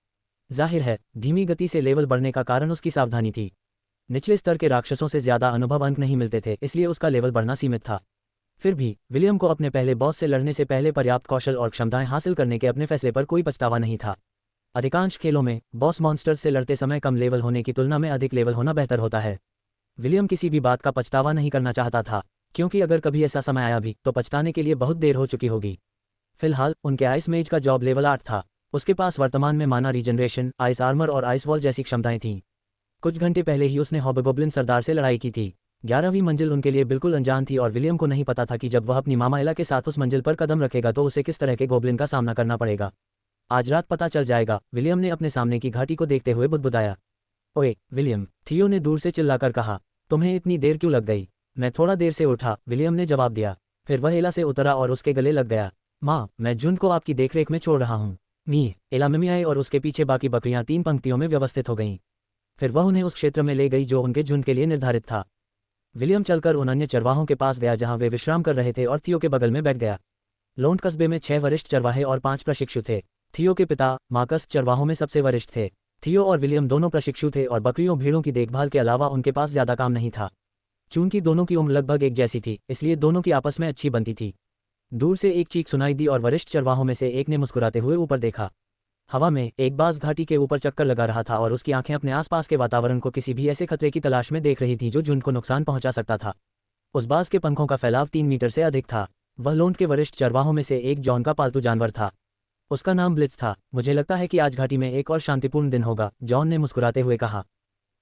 जाहिर है, धीमी गति से लेवल बढ़ने का कारण उसकी सावधानी थी। निचले स्तर के राक्षसों से ज्यादा अनुभव अंक नहीं मिलते थे, इसलिए उसका लेवल बढ़ना सीमित था। फिर भी विलियम को अपने पहले बॉस से लड़ने से पहले पर्याप्त कौशल और क्षमताएं हासिल करने के अपने फैसले पर कोई पछतावा नहीं था। अधिकांश खेलों में बॉस मॉन्स्टर्स से लड़ते समय कम लेवल होने की तुलना में अधिक लेवल होना बेहतर होता है। विलियम किसी भी बात का पछतावा नहीं करना चाहता था, क्योंकि अगर कभी ऐसा समय आया भी तो पछताने के लिए बहुत देर हो चुकी होगी। फिलहाल उनके आइस मेज का जॉब लेवल 8 था। उसके पास वर्तमान में माना रीजनरेशन, आइस आर्मर और आइस वॉल जैसी क्षमताएं थीं। कुछ घंटे पहले ही उसने हॉबगोब्लिन सरदार से लड़ाई की थी। 11वीं मंजिल उनके लिए बिल्कुल अनजान थी और विलियम को नहीं पता था कि जब वह अपनी मामा एला के साथ उस मंजिल पर कदम रखेगा तो उसे किस तरह के गोब्लिन का सामना करना पड़ेगा। आज रात पता चल जाएगा, विलियम ने अपने सामने की घाटी को देखते हुए बुदबुदाया। ओए विलियम, थियो ने दूर से चिल्लाकर कहा, तुम्हें इतनी देर क्यों लग गई? मैं थोड़ा देर से उठा, विलियम ने जवाब दिया। फिर वह एला से उतरा और उसके गले लग गया। माँ, मैं जुन को आपकी देखरेख में छोड़ रहा हूँ। मी, एला मिमियाई और उसके पीछे बाकी बकरियां 3 पंक्तियों में व्यवस्थित हो गईं। फिर वह उन्हें उस क्षेत्र में ले गई जो उनके झुंड के लिए निर्धारित था। विलियम चलकर उन अन्य चरवाहों के पास गया जहां वे विश्राम कर रहे थे और थियो के बगल में बैठ गया। लोन्ड कस्बे में 6 वरिष्ठ चरवाहे और 5 प्रशिक्षु थे। थियो के पिता मार्कस चरवाहों में सबसे वरिष्ठ थे। थियो और विलियम दोनों प्रशिक्षु थे और बकरियों भेड़ों की देखभाल के अलावा उनके पास ज्यादा काम नहीं था। चूंकि दोनों की उम्र लगभग एक जैसी थी, इसलिए दोनों की आपस में अच्छी बनती थी। दूर से एक चीख सुनाई दी और वरिष्ठ चरवाहों में से एक ने मुस्कुराते हुए ऊपर देखा। हवा में एक बाज घाटी के ऊपर चक्कर लगा रहा था और उसकी आंखें अपने आसपास के वातावरण को किसी भी ऐसे खतरे की तलाश में देख रही थी जो झुंड को नुकसान पहुंचा सकता था। उस बाज के पंखों का फैलाव 3 मीटर से अधिक था। वह लोन्ड के वरिष्ठ चरवाहों में से एक जॉन का पालतू जानवर था। उसका नाम ब्लिट्ज था। मुझे लगता है कि आज घाटी में एक और शांतिपूर्ण दिन होगा, जॉन ने मुस्कुराते हुए कहा।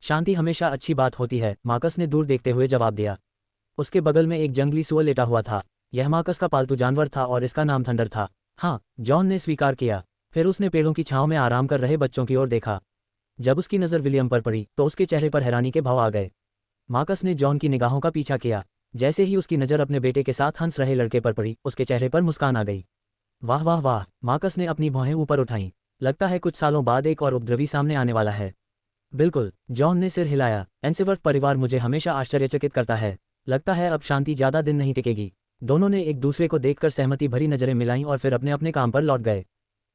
शांति हमेशा अच्छी बात होती है, मार्कस ने दूर देखते हुए जवाब दिया। उसके बगल में एक जंगली सुअर लेटा हुआ था। यह मार्कस का पालतू जानवर था और इसका नाम थंडर था। हाँ, जॉन ने स्वीकार किया। फिर उसने पेड़ों की छांव में आराम कर रहे बच्चों की ओर देखा। जब उसकी नज़र विलियम पर पड़ी तो उसके चेहरे पर हैरानी के भाव आ गए। मार्कस ने जॉन की निगाहों का पीछा किया। जैसे ही उसकी नज़र अपने बेटे के साथ हंस रहे लड़के पर पड़ी, उसके चेहरे पर मुस्कान आ गई। वाह वाह वाह, मार्कस ने अपनी भौहें ऊपर उठाईं। लगता है कुछ सालों बाद एक और उपद्रवी सामने आने वाला है। बिल्कुल, जॉन ने सिर हिलाया। एंसेवर्थ परिवार मुझे हमेशा आश्चर्यचकित करता है। लगता है अब शांति ज़्यादा दिन नहीं टिकेगी। दोनों ने एक दूसरे को देखकर सहमति भरी नजरें मिलाईं और फिर अपने अपने काम पर लौट गए।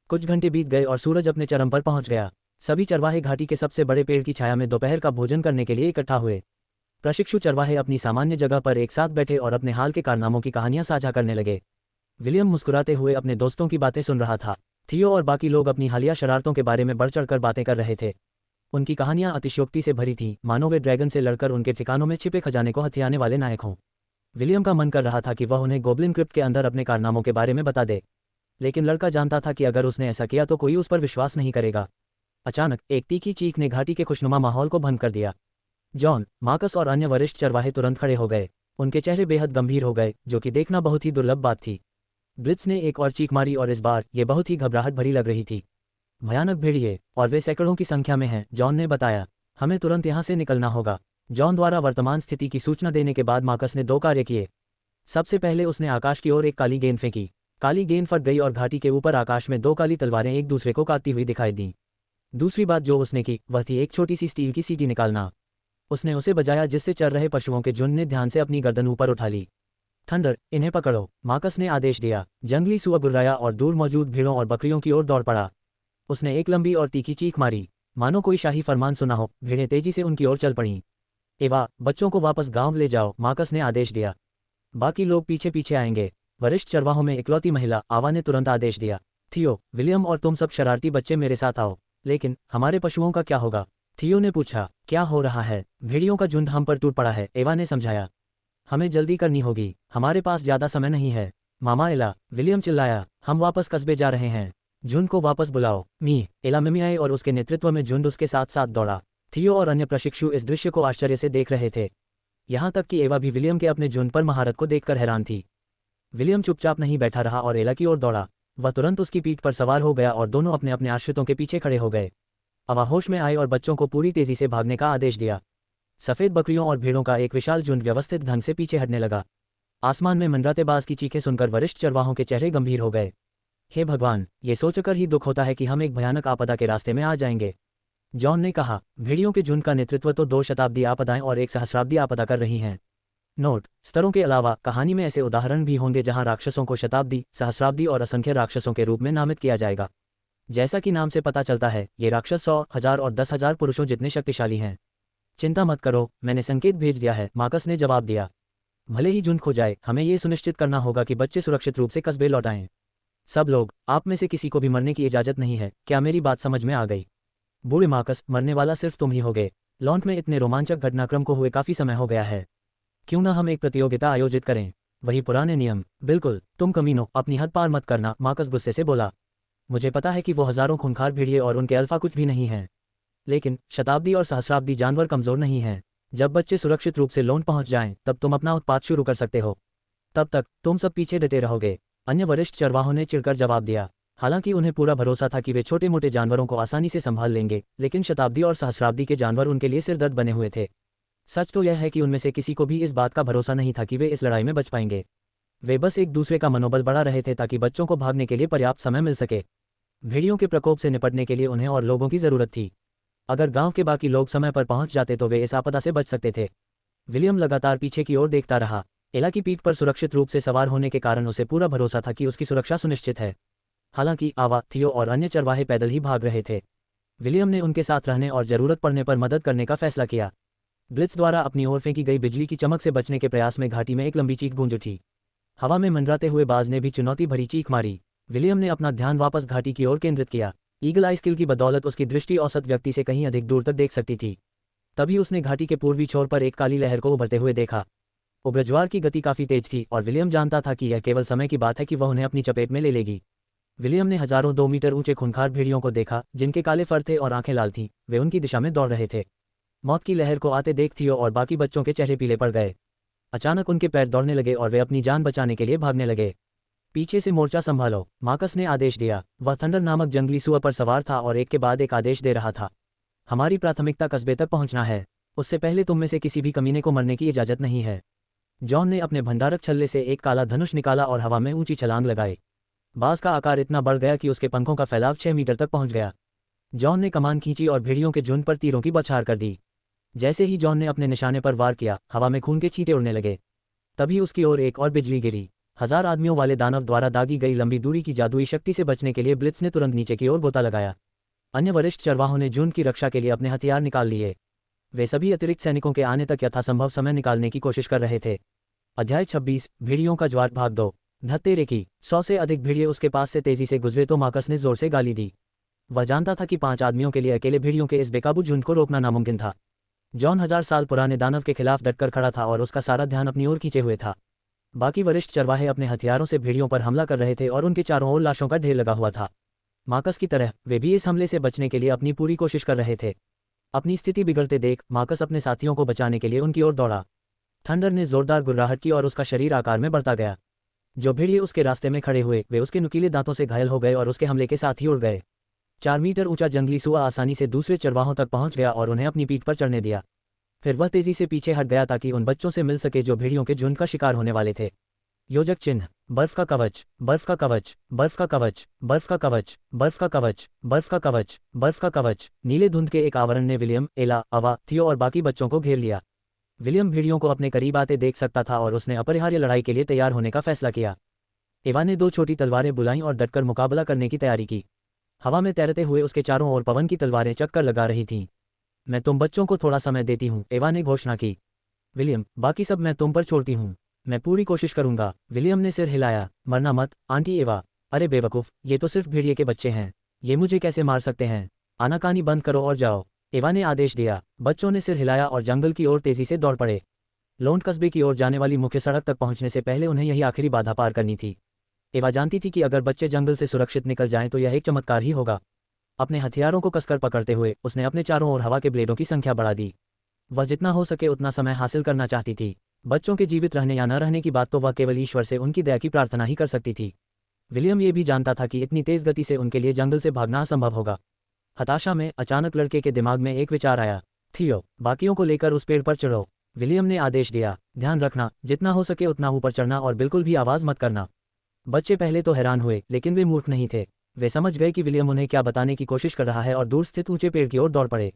कुछ घंटे बीत गए और सूरज अपने चरम पर पहुंच गया। सभी चरवाहे घाटी के सबसे बड़े पेड़ की छाया में दोपहर का भोजन करने के लिए इकट्ठा हुए। प्रशिक्षु चरवाहे अपनी सामान्य जगह पर एक साथ बैठे और अपने हाल के कारनामों की कहानियां साझा करने लगे। विलियम मुस्कुराते हुए अपने दोस्तों की बातें सुन रहा था। थियो और बाकी लोग अपनी हालिया शरारतों के बारे में बढ़ चढ़कर बातें कर रहे थे। उनकी कहानियां अतिशयोक्ति से भरी थीं, मानो वे ड्रैगन से लड़कर उनके ठिकानों में छिपे खजाने को हथियाने वाले नायक हों। विलियम का मन कर रहा था कि वह उन्हें गोब्लिन क्रिप्ट के अंदर अपने कारनामों के बारे में बता दे। लेकिन लड़का जानता था कि अगर उसने ऐसा किया तो कोई उस पर विश्वास नहीं करेगा। अचानक एक तीखी चीख ने घाटी के खुशनुमा माहौल को भंग कर दिया। जॉन, मार्कस और अन्य वरिष्ठ चरवाहे तुरंत खड़े हो गए। उनके चेहरे बेहद गंभीर हो गए, जो कि देखना बहुत ही दुर्लभ बात थी। ब्लिट्ज ने एक और चीख मारी और इस बार ये बहुत ही घबराहट भरी लग रही थी। भयानक भेड़िए, और वे सैकड़ों की संख्या में हैं, जॉन ने बताया। हमें तुरंत यहाँ से निकलना होगा। जॉन द्वारा वर्तमान स्थिति की सूचना देने के बाद मार्कस ने 2 कार्य किए। सबसे पहले उसने आकाश की ओर एक काली गेंद फेंकी। काली गेंद फट गई और घाटी के ऊपर आकाश में 2 काली तलवारें एक दूसरे को काटती हुई दिखाई दीं। दूसरी बात जो उसने की वह थी एक छोटी सी स्टील की सीटी निकालना। उसने उसे बजाया जिससे चर रहे पशुओं के झुंड ने ध्यान से अपनी गर्दन ऊपर उठा ली। थंडर, इन्हें पकड़ो, मार्कस ने आदेश दिया। जंगली सुअर गुर्राया और दूर मौजूद भीड़ों और बकरियों की ओर दौड़ पड़ा। उसने एक लंबी और तीखी चीख मारी, मानो कोई शाही फरमान सुना हो। भीड़ें तेजी से उनकी ओर चल पड़ीं। एवा, बच्चों को वापस गांव ले जाओ, मार्कस ने आदेश दिया। बाकी लोग पीछे पीछे आएंगे। वरिष्ठ चरवाहों में इकलौती महिला आवा ने तुरंत आदेश दिया। थियो, विलियम और तुम सब शरारती बच्चे मेरे साथ आओ। लेकिन हमारे पशुओं का क्या होगा? थियो ने पूछा। क्या हो रहा है? भेड़ियों का झुंड हम पर टूट पड़ा है, एवा ने समझाया। हमें जल्दी करनी होगी, हमारे पास ज्यादा समय नहीं है। मामा एला, विलियम चिल्लाया, हम वापस कस्बे जा रहे हैं। झुंड को वापस बुलाओ। एला मिमियाए और उसके नेतृत्व में झुंड उसके साथ साथ दौड़ा। थियो और अन्य प्रशिक्षु इस दृश्य को आश्चर्य से देख रहे थे। यहाँ तक कि एवा भी विलियम के अपने झुंड पर महारत को देखकर हैरान थी। विलियम चुपचाप नहीं बैठा रहा और एला की ओर दौड़ा। वह तुरंत उसकी पीठ पर सवार हो गया और दोनों अपने अपने आश्रितों के पीछे खड़े हो गए। अवा होश में आए और बच्चों को पूरी तेजी से भागने का आदेश दिया। सफ़ेद बकरियों और भेड़ों का एक विशाल झुंड व्यवस्थित ढंग से पीछे हटने लगा। आसमान में मंडराते बाज की चीखें सुनकर वरिष्ठ चरवाहों के चेहरे गंभीर हो गए। हे भगवान, ये सोचकर ही दुख होता है कि हम एक भयानक आपदा के रास्ते में आ जाएंगे, जॉन ने कहा। भेड़ियों के झुंड का नेतृत्व तो 2 शताब्दी आपदाएं और 1 सहस्राब्दी आपदा कर रही हैं। नोट, स्तरों के अलावा कहानी में ऐसे उदाहरण भी होंगे जहां राक्षसों को शताब्दी, सहस्राब्दी और असंख्य राक्षसों के रूप में नामित किया जाएगा। जैसा कि नाम से पता चलता है, ये राक्षस 100, 1000 और 10,000 पुरुषों जितने शक्तिशाली हैं। चिंता मत करो, मैंने संकेत भेज दिया है, मार्कस ने जवाब दिया। भले ही झुंड खो जाए, हमें ये सुनिश्चित करना होगा कि बच्चे सुरक्षित रूप से कस्बे लौट आएं। सब लोग, आप में से किसी को भी मरने की इजाजत नहीं है, क्या मेरी बात समझ में आ गई? बूढ़े मार्कस, मरने वाला सिर्फ तुम ही होगे। लॉन्ट में इतने रोमांचक घटनाक्रम को हुए काफी समय हो गया है। क्यों ना हम एक प्रतियोगिता आयोजित करें? वही पुराने नियम। बिल्कुल, तुम कमीनो, अपनी हद पार मत करना, मार्कस गुस्से से बोला। मुझे पता है कि वो हजारों खूंखार भेड़िए और उनके अल्फा कुछ भी नहीं हैं। लेकिन शताब्दी और सहस्राब्दी जानवर कमजोर नहीं हैं। जब बच्चे सुरक्षित रूप से लॉन्ट पहुंच जाएं, तब तुम अपना उत्पात शुरू कर सकते हो। तब तक तुम सब पीछे डटे रहोगे, अन्य वरिष्ठ चरवाहों ने चिढ़कर जवाब दिया। हालांकि उन्हें पूरा भरोसा था कि वे छोटे मोटे जानवरों को आसानी से संभाल लेंगे, लेकिन शताब्दी और सहस्राब्दी के जानवर उनके लिए सिरदर्द बने हुए थे। सच तो यह है कि उनमें से किसी को भी इस बात का भरोसा नहीं था कि वे इस लड़ाई में बच पाएंगे। वे बस एक दूसरे का मनोबल बढ़ा रहे थे ताकि बच्चों को भागने के लिए पर्याप्त समय मिल सके। भेड़ियों के प्रकोप से निपटने के लिए उन्हें और लोगों की जरूरत थी। अगर गांव के बाकी लोग समय पर पहुंच जाते तो वे इस आपदा से बच सकते थे। विलियम लगातार पीछे की ओर देखता रहा। एला की पीठ पर सुरक्षित रूप से सवार होने के कारण उसे पूरा भरोसा था कि उसकी सुरक्षा सुनिश्चित है। हालांकि आवा, थियो और अन्य चरवाहे पैदल ही भाग रहे थे। विलियम ने उनके साथ रहने और जरूरत पड़ने पर मदद करने का फैसला किया। ब्लिट्ज द्वारा अपनी ओर फेंकी गई बिजली की चमक से बचने के प्रयास में घाटी में एक लंबी चीख गूंज उठी। हवा में मंडराते हुए बाज ने भी चुनौती भरी चीख मारी। विलियम ने अपना ध्यान वापस घाटी की ओर केंद्रित किया। ईगल आई स्किल की बदौलत उसकी दृष्टि औसत व्यक्ति से कहीं अधिक दूर तक देख सकती थी। तभी उसने घाटी के पूर्वी छोर पर एक काली लहर को उभरते हुए देखा। उब्रज्वार की गति काफी तेज थी और विलियम जानता था कि यह केवल समय की बात है कि वह उन्हें अपनी चपेट में ले लेगी। विलियम ने हजारों 2 मीटर ऊंचे खूंखार भेड़ियों को देखा, जिनके काले फर थे और आंखें लाल थीं। वे उनकी दिशा में दौड़ रहे थे। मौत की लहर को आते देख थियो और बाकी बच्चों के चेहरे पीले पड़ गए। अचानक उनके पैर दौड़ने लगे और वे अपनी जान बचाने के लिए भागने लगे। पीछे से मोर्चा संभालो, मार्कस ने आदेश दिया। वह थंडर नामक जंगली सुअर पर सवार था और एक के बाद एक आदेश दे रहा था। हमारी प्राथमिकता कस्बे तक पहुंचना है। उससे पहले तुम में से किसी भी कमीने को मरने की इजाजत नहीं है। जॉन ने अपने भंडारक छल्ले से एक काला धनुष निकाला और हवा में ऊंची छलांग लगाई। बाज का आकार इतना बढ़ गया कि उसके पंखों का फैलाव 6 मीटर तक पहुंच गया। जॉन ने कमान खींची और भेड़ियों के झुंड पर तीरों की बौछार कर दी। जैसे ही जॉन ने अपने निशाने पर वार किया, हवा में खून के छींटे उड़ने लगे। तभी उसकी ओर एक और बिजली गिरी। 1000 आदमियों वाले दानव द्वारा दागी गई लंबी दूरी की जादुई शक्ति से बचने के लिए ब्लिट्ज ने तुरंत नीचे की ओर गोता लगाया। अन्य वरिष्ठ चरवाहों ने झुंड की रक्षा के लिए अपने हथियार निकाल लिए। वे सभी अतिरिक्त सैनिकों के आने तक यथासंभव समय निकालने की कोशिश कर रहे थे। अध्याय 26, भेड़ियों का ज्वार भाग 2। धत्तेरे की 100 से अधिक भेड़िए उसके पास से तेजी से गुजरे तो मार्कस ने जोर से गाली दी। वह जानता था कि 5 आदमियों के लिए अकेले भेड़ियों के इस बेकाबू झुंड को रोकना नामुमकिन था। जॉन 1000 साल पुराने दानव के खिलाफ डटकर खड़ा था और उसका सारा ध्यान अपनी ओर खींचे हुए था। बाकी वरिष्ठ चरवाहे अपने हथियारों से भेड़ियों पर हमला कर रहे थे और उनके चारों ओर लाशों का ढेर लगा हुआ था। मार्कस की तरह वे भी इस हमले से बचने के लिए अपनी पूरी कोशिश कर रहे थे। अपनी स्थिति बिगड़ते देख मार्कस अपने साथियों को बचाने के लिए उनकी ओर दौड़ा। थंडर ने जोरदार गुर्राहट की और उसका शरीर आकार में बढ़ता गया। जो भेड़िए उसके रास्ते में खड़े हुए वे उसके नुकीले दांतों से घायल हो गए और उसके हमले के साथ ही उड़ गए। 4 मीटर ऊंचा जंगली सुआ आसानी से दूसरे चरवाहों तक पहुंच गया और उन्हें अपनी पीठ पर चढ़ने दिया। फिर वह तेजी से पीछे हट गया ताकि उन बच्चों से मिल सके जो भेड़ियों के झुंड का शिकार होने वाले थे। योजक चिन्ह, बर्फ का कवच, बर्फ का कवच, बर्फ का कवच, बर्फ का कवच, बर्फ का कवच, बर्फ का कवच, बर्फ का कवच। नीले धुंध के एक आवरण ने विलियम, एला, अवा, थियो और बाकी बच्चों को घेर लिया। विलियम भेड़ियों को अपने करीब आते देख सकता था और उसने अपरिहार्य लड़ाई के लिए तैयार होने का फैसला किया। एवा ने 2 छोटी तलवारें बुलाईं और डटकर मुकाबला करने की तैयारी की। हवा में तैरते हुए उसके चारों ओर पवन की तलवारें चक्कर लगा रही थीं। मैं तुम बच्चों को थोड़ा समय देती हूँ, एवा ने घोषणा की। विलियम, बाकी सब मैं तुम पर छोड़ती हूँ। मैं पूरी कोशिश करूंगा। विलियम ने सिर हिलाया। मरना मत, आंटी एवा। अरे बेवकूफ़, ये तो सिर्फ भेड़िए के बच्चे हैं, ये मुझे कैसे मार सकते हैं। आनाकानी बंद करो और जाओ, एवा ने आदेश दिया। बच्चों ने सिर हिलाया और जंगल की ओर तेजी से दौड़ पड़े। लोंड कस्बे की ओर जाने वाली मुख्य सड़क तक पहुंचने से पहले उन्हें यही आखिरी बाधा पार करनी थी। एवा जानती थी कि अगर बच्चे जंगल से सुरक्षित निकल जाएं तो यह एक चमत्कार ही होगा। अपने हथियारों को कसकर पकड़ते हुए उसने अपने चारों ओर हवा के ब्लेडों की संख्या बढ़ा दी। वह जितना हो सके उतना समय हासिल करना चाहती थी। बच्चों के जीवित रहने या न रहने की बात तो वह केवल ईश्वर से उनकी दया की प्रार्थना ही कर सकती थी। विलियम ये भी जानता था कि इतनी तेज गति से उनके लिए जंगल से भागना असंभव होगा। हताशा में अचानक लड़के के दिमाग में एक विचार आया। थियो, बाकियों को लेकर उस पेड़ पर चढ़ो, विलियम ने आदेश दिया। ध्यान रखना, जितना हो सके उतना ऊपर चढ़ना और बिल्कुल भी आवाज़ मत करना। बच्चे पहले तो हैरान हुए, लेकिन वे मूर्ख नहीं थे। वे समझ गए कि विलियम उन्हें क्या बताने की कोशिश कर रहा है और दूर स्थित ऊंचे पेड़ की ओर दौड़ पड़े।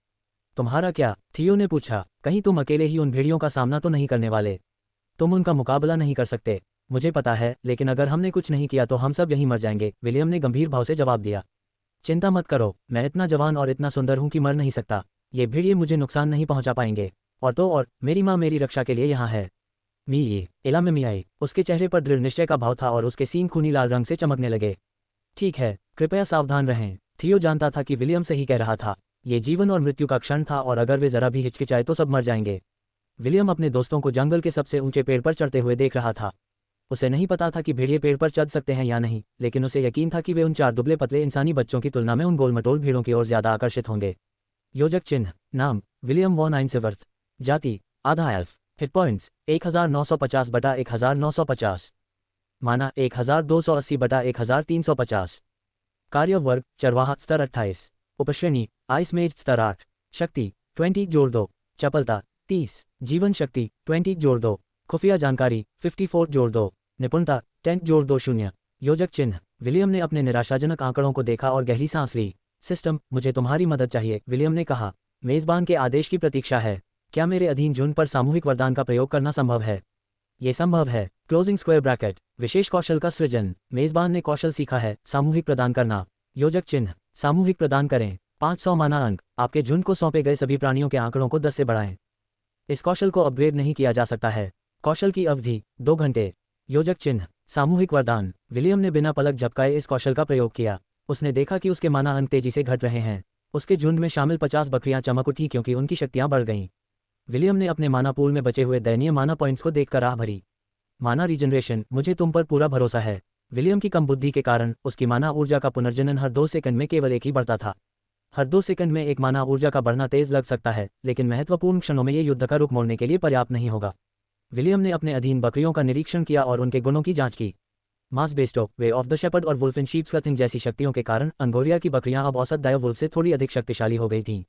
तुम्हारा क्या? थियो ने पूछा। कहीं तुम अकेले ही उन भेड़ियों का सामना तो नहीं करने वाले? तुम उनका मुकाबला नहीं कर सकते, मुझे पता है, लेकिन अगर हमने कुछ नहीं किया तो हम सब यहीं मर जाएंगे, विलियम ने गंभीर भाव से जवाब दिया। चिंता मत करो, मैं इतना जवान और इतना सुंदर हूं कि मर नहीं सकता। ये भेड़िए मुझे नुकसान नहीं पहुंचा पाएंगे। और मेरी माँ मेरी रक्षा के लिए यहाँ है। मी एला में मियाई। उसके चेहरे पर दृढ़ निश्चय का भाव था और उसके सींग खूनी लाल रंग से चमकने लगे। ठीक है, कृपया सावधान रहें। थियो जानता था कि विलियम सही कह रहा था। ये जीवन और मृत्यु का क्षण था और अगर वे जरा भी हिचकिचाए तो सब मर जाएंगे। विलियम अपने दोस्तों को जंगल के सबसे ऊंचे पेड़ पर चढ़ते हुए देख रहा था। उसे नहीं पता था कि भेड़िए पेड़ पर चढ़ सकते हैं या नहीं, लेकिन उसे यकीन था कि वे उन 4 दुबले पतले इंसानी बच्चों की तुलना में उन गोलमटोल भीड़ों की ओर ज्यादा आकर्षित होंगे। योजक चिन्ह, नाम विलियम वॉन आइंसवर्थ। जाति आधा एल्फ। Hit points 1950/1950। माना 1280/1350। कार्य वर्ग चरवाहा स्तर 28। उपश्रेणी आइस मेज स्तर 8। शक्ति 20 जोड़ 2। चपलता 30। जीवन शक्ति 20 जोड़ 2। खुफिया जानकारी 54 जोड़ 2। निपुणता 10 जोड़ 2 0। योजक चिन्ह, विलियम ने अपने निराशाजनक आंकड़ों को देखा और गहरी सांस ली। सिस्टम, मुझे तुम्हारी मदद चाहिए, विलियम ने कहा। मेजबान के आदेश की प्रतीक्षा है। क्या मेरे अधीन झुंड पर सामूहिक वरदान का प्रयोग करना संभव है? ये संभव है। Closing square bracket. विशेष कौशल का सृजन। मेजबान ने कौशल सीखा है, सामूहिक प्रदान करना। योजक चिन्ह, सामूहिक प्रदान करें। 500 माना अंक। आपके झुंड को सौंपे गए सभी प्राणियों के आंकड़ों को 10 से बढ़ाएं। इस कौशल को अपग्रेड नहीं किया जा सकता है। कौशल की अवधि 2 घंटे। योजक चिन्ह, सामूहिक वरदान। विलियम ने बिना पलक झपकाए इस कौशल का प्रयोग किया। उसने देखा कि उसके माना अंक तेजी से घट रहे हैं। उसके झुंड में शामिल 50 बकरियां चमक उठी क्योंकि उनकी शक्तियां बढ़ गईं। विलियम ने अपने माना पूल में बचे हुए दयनीय माना पॉइंट्स को देखकर आह भरी। माना रीजनरेशन, मुझे तुम पर पूरा भरोसा है। विलियम की कम बुद्धि के कारण उसकी माना ऊर्जा का पुनर्जनन हर 2 सेकंड में केवल एक ही बढ़ता था। हर 2 सेकंड में एक माना ऊर्जा का बढ़ना तेज लग सकता है, लेकिन महत्वपूर्ण क्षणों में ये युद्ध का रुख मोड़ने के लिए पर्याप्त नहीं होगा। विलियम ने अपने अधीन बकरियों का निरीक्षण किया और उनके गुणों की जांच की। Mass bestow, way of the shepherd और वुल्फ इन शीप्स क्लथिंग जैसी शक्तियों के कारण अंगोरिया की बकरियां अब औसत डायो वुल्फ से थोड़ी अधिक शक्तिशाली हो गई थीं।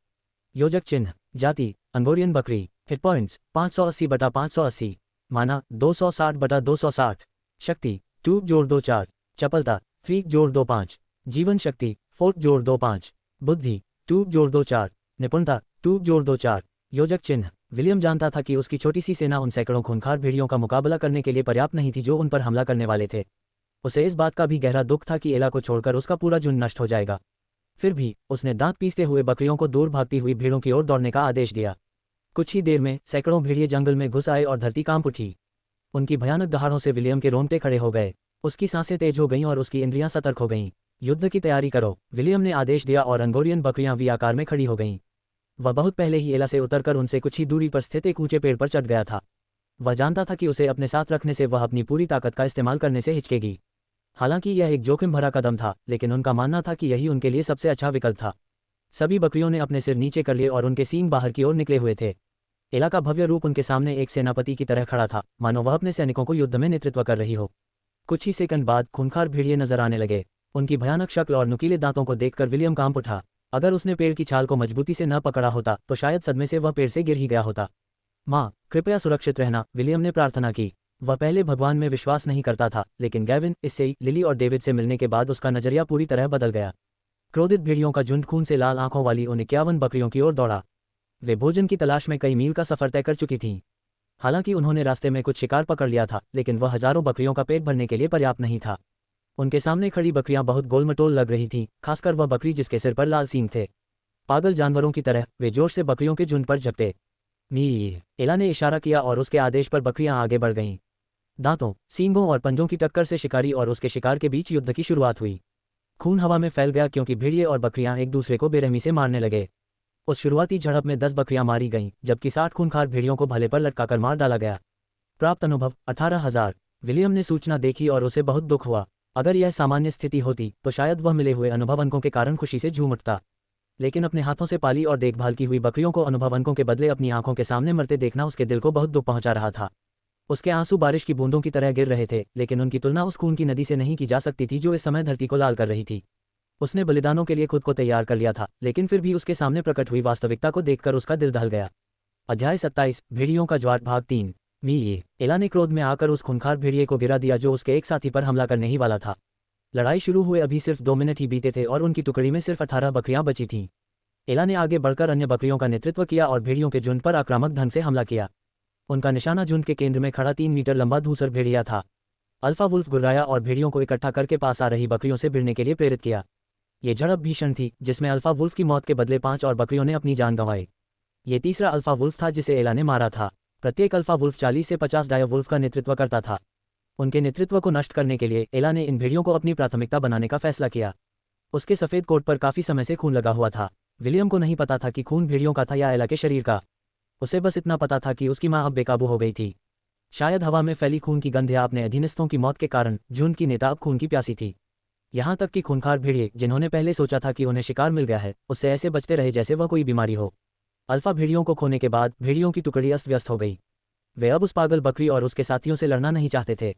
योजक चिन्ह, जाति अंगोरियन बकरी। Hit points 580/580। माना 260/260। शक्ति 2 जोड़ 2 4। चपलता 3 जोड़ 2 5। जीवन शक्ति 4 जोड़ 2 5। बुद्धि 2 जोड़ 2 4। निपुणता 2 जोड़ 2 4। योजक चिन्ह, विलियम जानता था कि उसकी छोटी सी सेना उन सैकड़ों खूंखार भेड़ियों का मुकाबला करने के लिए पर्याप्त नहीं थी जो उन पर हमला करने वाले थे। उसे इस बात का भी गहरा दुख था कि एला को छोड़कर उसका पूरा झुंड नष्ट हो जाएगा। फिर भी उसने दांत पीसते हुए बकरियों को दूर भागती हुई भीड़ों की ओर दौड़ने का आदेश दिया। कुछ ही देर में सैकड़ों भेड़िए जंगल में घुस आए और धरती कांप उठी। उनकी भयानक दहाड़ों से विलियम के रोंगटे खड़े हो गए। उसकी सांसें तेज हो गईं और उसकी इंद्रियां सतर्क हो गईं। युद्ध की तैयारी करो, विलियम ने आदेश दिया और अंगोरियन बकरियां वी आकार में खड़ी हो गईं। वह बहुत पहले ही एला से उतरकर उनसे कुछ ही दूरी पर स्थित एक ऊंचे पेड़ पर चढ़ गया था। वह जानता था कि उसे अपने साथ रखने से वह अपनी पूरी ताकत का इस्तेमाल करने से हिचकेगी। हालांकि यह एक जोखिम भरा कदम था, लेकिन उनका मानना था कि यही उनके लिए सबसे अच्छा विकल्प था। सभी बकरियों ने अपने सिर नीचे कर लिए और उनके सींग बाहर की ओर निकले हुए थे। एला का भव्य रूप उनके सामने एक सेनापति की तरह खड़ा था, मानो वह अपने सैनिकों को युद्ध में नेतृत्व कर रही हो। कुछ ही सेकंड बाद खूंखार भेड़िए नजर आने लगे। उनकी भयानक शक्ल और नुकीले दांतों को देखकर विलियम कांप उठा। अगर उसने पेड़ की छाल को मजबूती से न पकड़ा होता तो शायद सदमे से वह पेड़ से गिर ही गया होता। माँ, कृपया सुरक्षित रहना, विलियम ने प्रार्थना की। वह पहले भगवान में विश्वास नहीं करता था, लेकिन गैविन, इससे लिली और डेविड से मिलने के बाद उसका नजरिया पूरी तरह बदल गया। क्रोधित भेड़ियों का झुंड खून से लाल आंखों वाली उन 51 बकरियों की ओर दौड़ा। वे भोजन की तलाश में कई मील का सफर तय कर चुकी थीं। हालांकि उन्होंने रास्ते में कुछ शिकार पकड़ लिया था, लेकिन वह हजारों बकरियों का पेट भरने के लिए पर्याप्त नहीं था। उनके सामने खड़ी बकरियां बहुत गोलमटोल लग रही थीं, खासकर वह बकरी जिसके सिर पर लाल सींग थे। पागल जानवरों की तरह वे जोर से बकरियों के झुंड पर झपटे। मी, एला ने इशारा किया और उसके आदेश पर बकरियां आगे बढ़ गईं। दांतों, सींगों और पंजों की टक्कर से शिकारी और उसके शिकार के बीच युद्ध की शुरुआत हुई। खून हवा में फैल गया क्योंकि भेड़िए और बकरियां एक दूसरे को बेरहमी से मारने लगे। उस शुरुआती झड़प में 10 बकरियां मारी गईं, जबकि 60 खूंखार भेड़ियों को भले पर लटकाकर मार डाला गया। प्राप्त अनुभव 18,000। विलियम ने सूचना देखी और उसे बहुत दुख हुआ। अगर यह सामान्य स्थिति होती तो शायद वह मिले हुए अनुभव अंकों के कारण खुशी से झूम उठता, लेकिन अपने हाथों से पाली और देखभाल की हुई बकरियों को अनुभव अंकों के बदले अपनी आंखों के सामने मरते देखना उसके दिल को बहुत दुख पहुंचा रहा था। उसके आंसू बारिश की बूंदों की तरह गिर रहे थे, लेकिन उनकी तुलना उस खून की नदी से नहीं की जा सकती थी जो इस समय धरती को लाल कर रही थी। उसने बलिदानों के लिए खुद को तैयार कर लिया था, लेकिन फिर भी उसके सामने प्रकट हुई वास्तविकता को देखकर उसका दिल दहल गया। अध्याय 27, भेड़ियों का ज्वार, भाग 3। एला ने क्रोध में आकर उस खूंखार भेड़िए को गिरा दिया जो उसके एक साथी पर हमला करने ही वाला था। लड़ाई शुरू हुए अभी सिर्फ 2 मिनट ही बीते थे और उनकी टुकड़ी में सिर्फ 18 बकरियां बची थीं। एला ने आगे बढ़कर अन्य बकरियों का नेतृत्व किया और भेड़ियों के झुंड पर आक्रामक ढंग से हमला किया। उनका निशाना झुंड के केंद्र में खड़ा 3 मीटर लंबा धूसर भेड़िया था। अल्फा वुल्फ गुर्राया और भेड़ियों को इकट्ठा करके पास आ रही बकरियों से भिड़ने के लिए प्रेरित किया। ये झड़प भीषण थी, जिसमें अल्फा वुल्फ की मौत के बदले 5 और बकरियों ने अपनी जान गंवाई। ये तीसरा अल्फा वुल्फ था जिसे एला ने मारा था। प्रत्येक अल्फा वुल्फ 40 से 50 डाया वुल्फ का नेतृत्व करता था। उनके नेतृत्व को नष्ट करने के लिए एला ने इन भेड़ियों को अपनी प्राथमिकता बनाने का फैसला किया। उसके सफेद कोट पर काफी समय से खून लगा हुआ था। विलियम को नहीं पता था कि खून भेड़ियों का था या एला के शरीर का। उसे बस इतना पता था कि उसकी मां अब बेकाबू हो गई थी। शायद हवा में फैली खून की गंध या अपने अधीनस्थों की मौत के कारण झुंड की नेता अब खून की प्यासी थी। यहाँ तक कि खूंखार भेड़िए, जिन्होंने पहले सोचा था कि उन्हें शिकार मिल गया है, उससे ऐसे बचते रहे जैसे वह कोई बीमारी हो। अल्फा भेड़ियों को खोने के बाद भेड़ियों की टुकड़ी अस्त व्यस्त हो गई। वे अब उस पागल बकरी और उसके साथियों से लड़ना नहीं चाहते थे।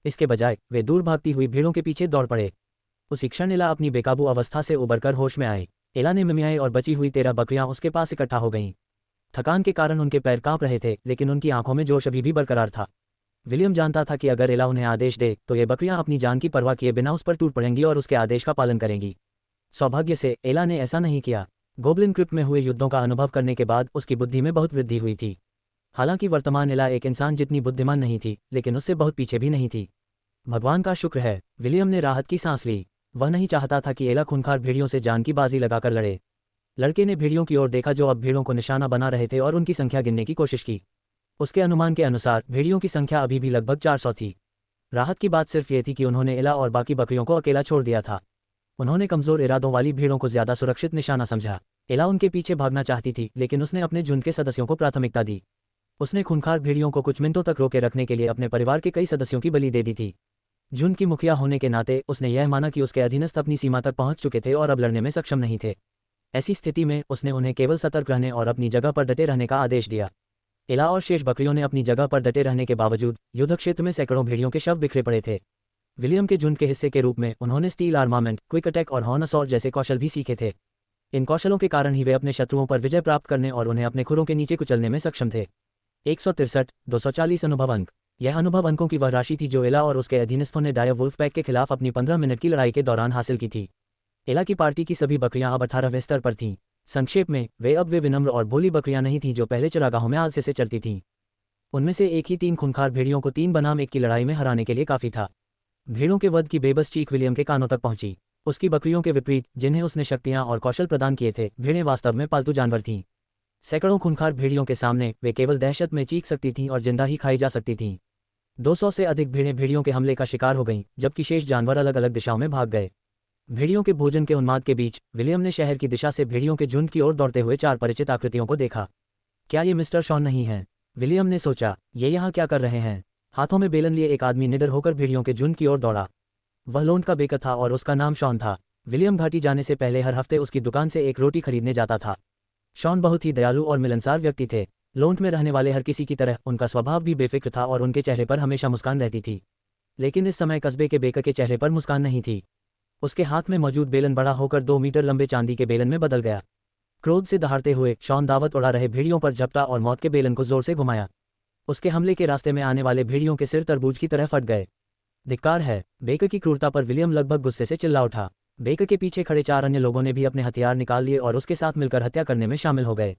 इसके बजाय वे दूर भागती हुई भेड़ों के पीछे दौड़ पड़े। उसी क्षण एला अपनी बेकाबू अवस्था से उबरकर होश में आए। एला ने मिमियाए और बची हुई 13 बकरियां उसके पास इकट्ठा हो गईं। थकान के कारण उनके पैर कांप रहे थे, लेकिन उनकी आंखों में जोश अभी भी बरकरार था। विलियम जानता था कि अगर एला उन्हें आदेश दे तो ये बकरियां अपनी जान की परवाह किए बिना उस पर टूट पड़ेंगी और उसके आदेश का पालन करेंगी। सौभाग्य से एला ने ऐसा नहीं किया। गोब्लिन क्रिप्ट में हुए युद्धों का अनुभव करने के बाद उसकी बुद्धि में बहुत वृद्धि हुई थी। हालांकि वर्तमान एला एक इंसान जितनी बुद्धिमान नहीं थी, लेकिन उससे बहुत पीछे भी नहीं थी। भगवान का शुक्र है, विलियम ने राहत की सांस ली। वह नहीं चाहता था कि एला खूंखार भेड़ियों से जान की बाजी लगाकर लड़े। लड़के ने भेड़ियों की ओर देखा जो अब भेड़ों को निशाना बना रहे थे और उनकी संख्या गिनने की कोशिश की। उसके अनुमान के अनुसार भेड़ियों की संख्या अभी भी लगभग 400 थी। राहत की बात सिर्फ ये थी कि उन्होंने एला और बाकी बकरियों को अकेला छोड़ दिया था। उन्होंने कमजोर इरादों वाली भेड़ों को ज्यादा सुरक्षित निशाना समझा। एला उनके पीछे भागना चाहती थी, लेकिन उसने अपने झुंड के सदस्यों को प्राथमिकता दी। उसने खूंखार भेड़ियों को कुछ मिनटों तक रोके रखने के लिए अपने परिवार के कई सदस्यों की बलि दे दी थी। झुंड की मुखिया होने के नाते उसने यह माना कि उसके अधीनस्थ अपनी सीमा तक पहुंच चुके थे और अब लड़ने में सक्षम नहीं थे। ऐसी स्थिति में उसने उन्हें केवल सतर्क रहने और अपनी जगह पर डटे रहने का आदेश दिया। एला और शेष बकरियों ने अपनी जगह पर डटे रहने के बावजूद युद्ध क्षेत्र में सैकड़ों भेड़ियों के शव बिखरे पड़े थे। विलियम के झुंड के हिस्से के रूप में उन्होंने स्टील आर्मामेंट, क्विक अटैक और हॉर्न असॉल्ट जैसे कौशल भी सीखे थे। इन कौशलों के कारण ही वे अपने शत्रुओं पर विजय प्राप्त करने और उन्हें अपने खुरों के नीचे कुचलने में सक्षम थे। 163, 240 अनुभव अंक। यह अनुभव अंकों की वह राशि थी जो एला और उसके अधीनस्थों ने डायर वुल्फ पैक के खिलाफ अपनी 15 मिनट की लड़ाई के दौरान हासिल की थी। एला की पार्टी की सभी बकरियां अब 18वें स्तर पर थीं। संक्षेप में, वे विनम्र और भोली बकरियां नहीं थीं जो पहले चरागाहों में आलस्य से चलती थीं। उनमें से एक ही 3 खूंखार भेड़ियों को 3 बनाम 1 की लड़ाई में हराने के लिए काफी था। भेड़ों के वध की बेबस चीख विलियम के कानों तक पहुंची। उसकी बकरियों के विपरीत, जिन्हें उसने शक्तियां और कौशल प्रदान किए थे, भेड़ें वास्तव में पालतू जानवर थीं। सैकड़ों खूंखार भेड़ियों के सामने वे केवल दहशत में चीख सकती थीं और जिंदा ही खाई जा सकती थीं। 200 से अधिक भेड़ें भेड़ियों के हमले का शिकार हो गईं, जबकि शेष जानवर अलग अलग दिशाओं में भाग गए। भेड़ियों के भोजन के उन्माद के बीच विलियम ने शहर की दिशा से भेड़ियों के झुंड की ओर दौड़ते हुए 4 परिचित आकृतियों को देखा। क्या ये मिस्टर शॉन नहीं हैं? विलियम ने सोचा, ये यहाँ क्या कर रहे हैं। हाथों में बेलन लिए एक आदमी निडर होकर भेड़ियों के झुंड की ओर दौड़ा। वह लोन का बेकर था और उसका नाम शॉन था। विलियम घाटी जाने से पहले हर हफ्ते उसकी दुकान से एक रोटी खरीदने जाता था। शॉन बहुत ही दयालु और मिलनसार व्यक्ति थे। लोंट में रहने वाले हर किसी की तरह उनका स्वभाव भी बेफिक्र था और उनके चेहरे पर हमेशा मुस्कान रहती थी। लेकिन इस समय कस्बे के बेकर के चेहरे पर मुस्कान नहीं थी। उसके हाथ में मौजूद बेलन बड़ा होकर 2 मीटर लंबे चांदी के बेलन में बदल गया। क्रोध से दहाड़ते हुए शॉन दावत उड़ा रहे भेड़ियों पर झपटा और मौत के बेलन को जोर से घुमाया। उसके हमले के रास्ते में आने वाले भेड़ियों के सिर तरबूज की तरह फट गए। धिक्कार है। बेकर की क्रूरता पर विलियम लगभग गुस्से से चिल्ला उठा। बेकर के पीछे खड़े 4 अन्य लोगों ने भी अपने हथियार निकाल लिए और उसके साथ मिलकर हत्या करने में शामिल हो गए।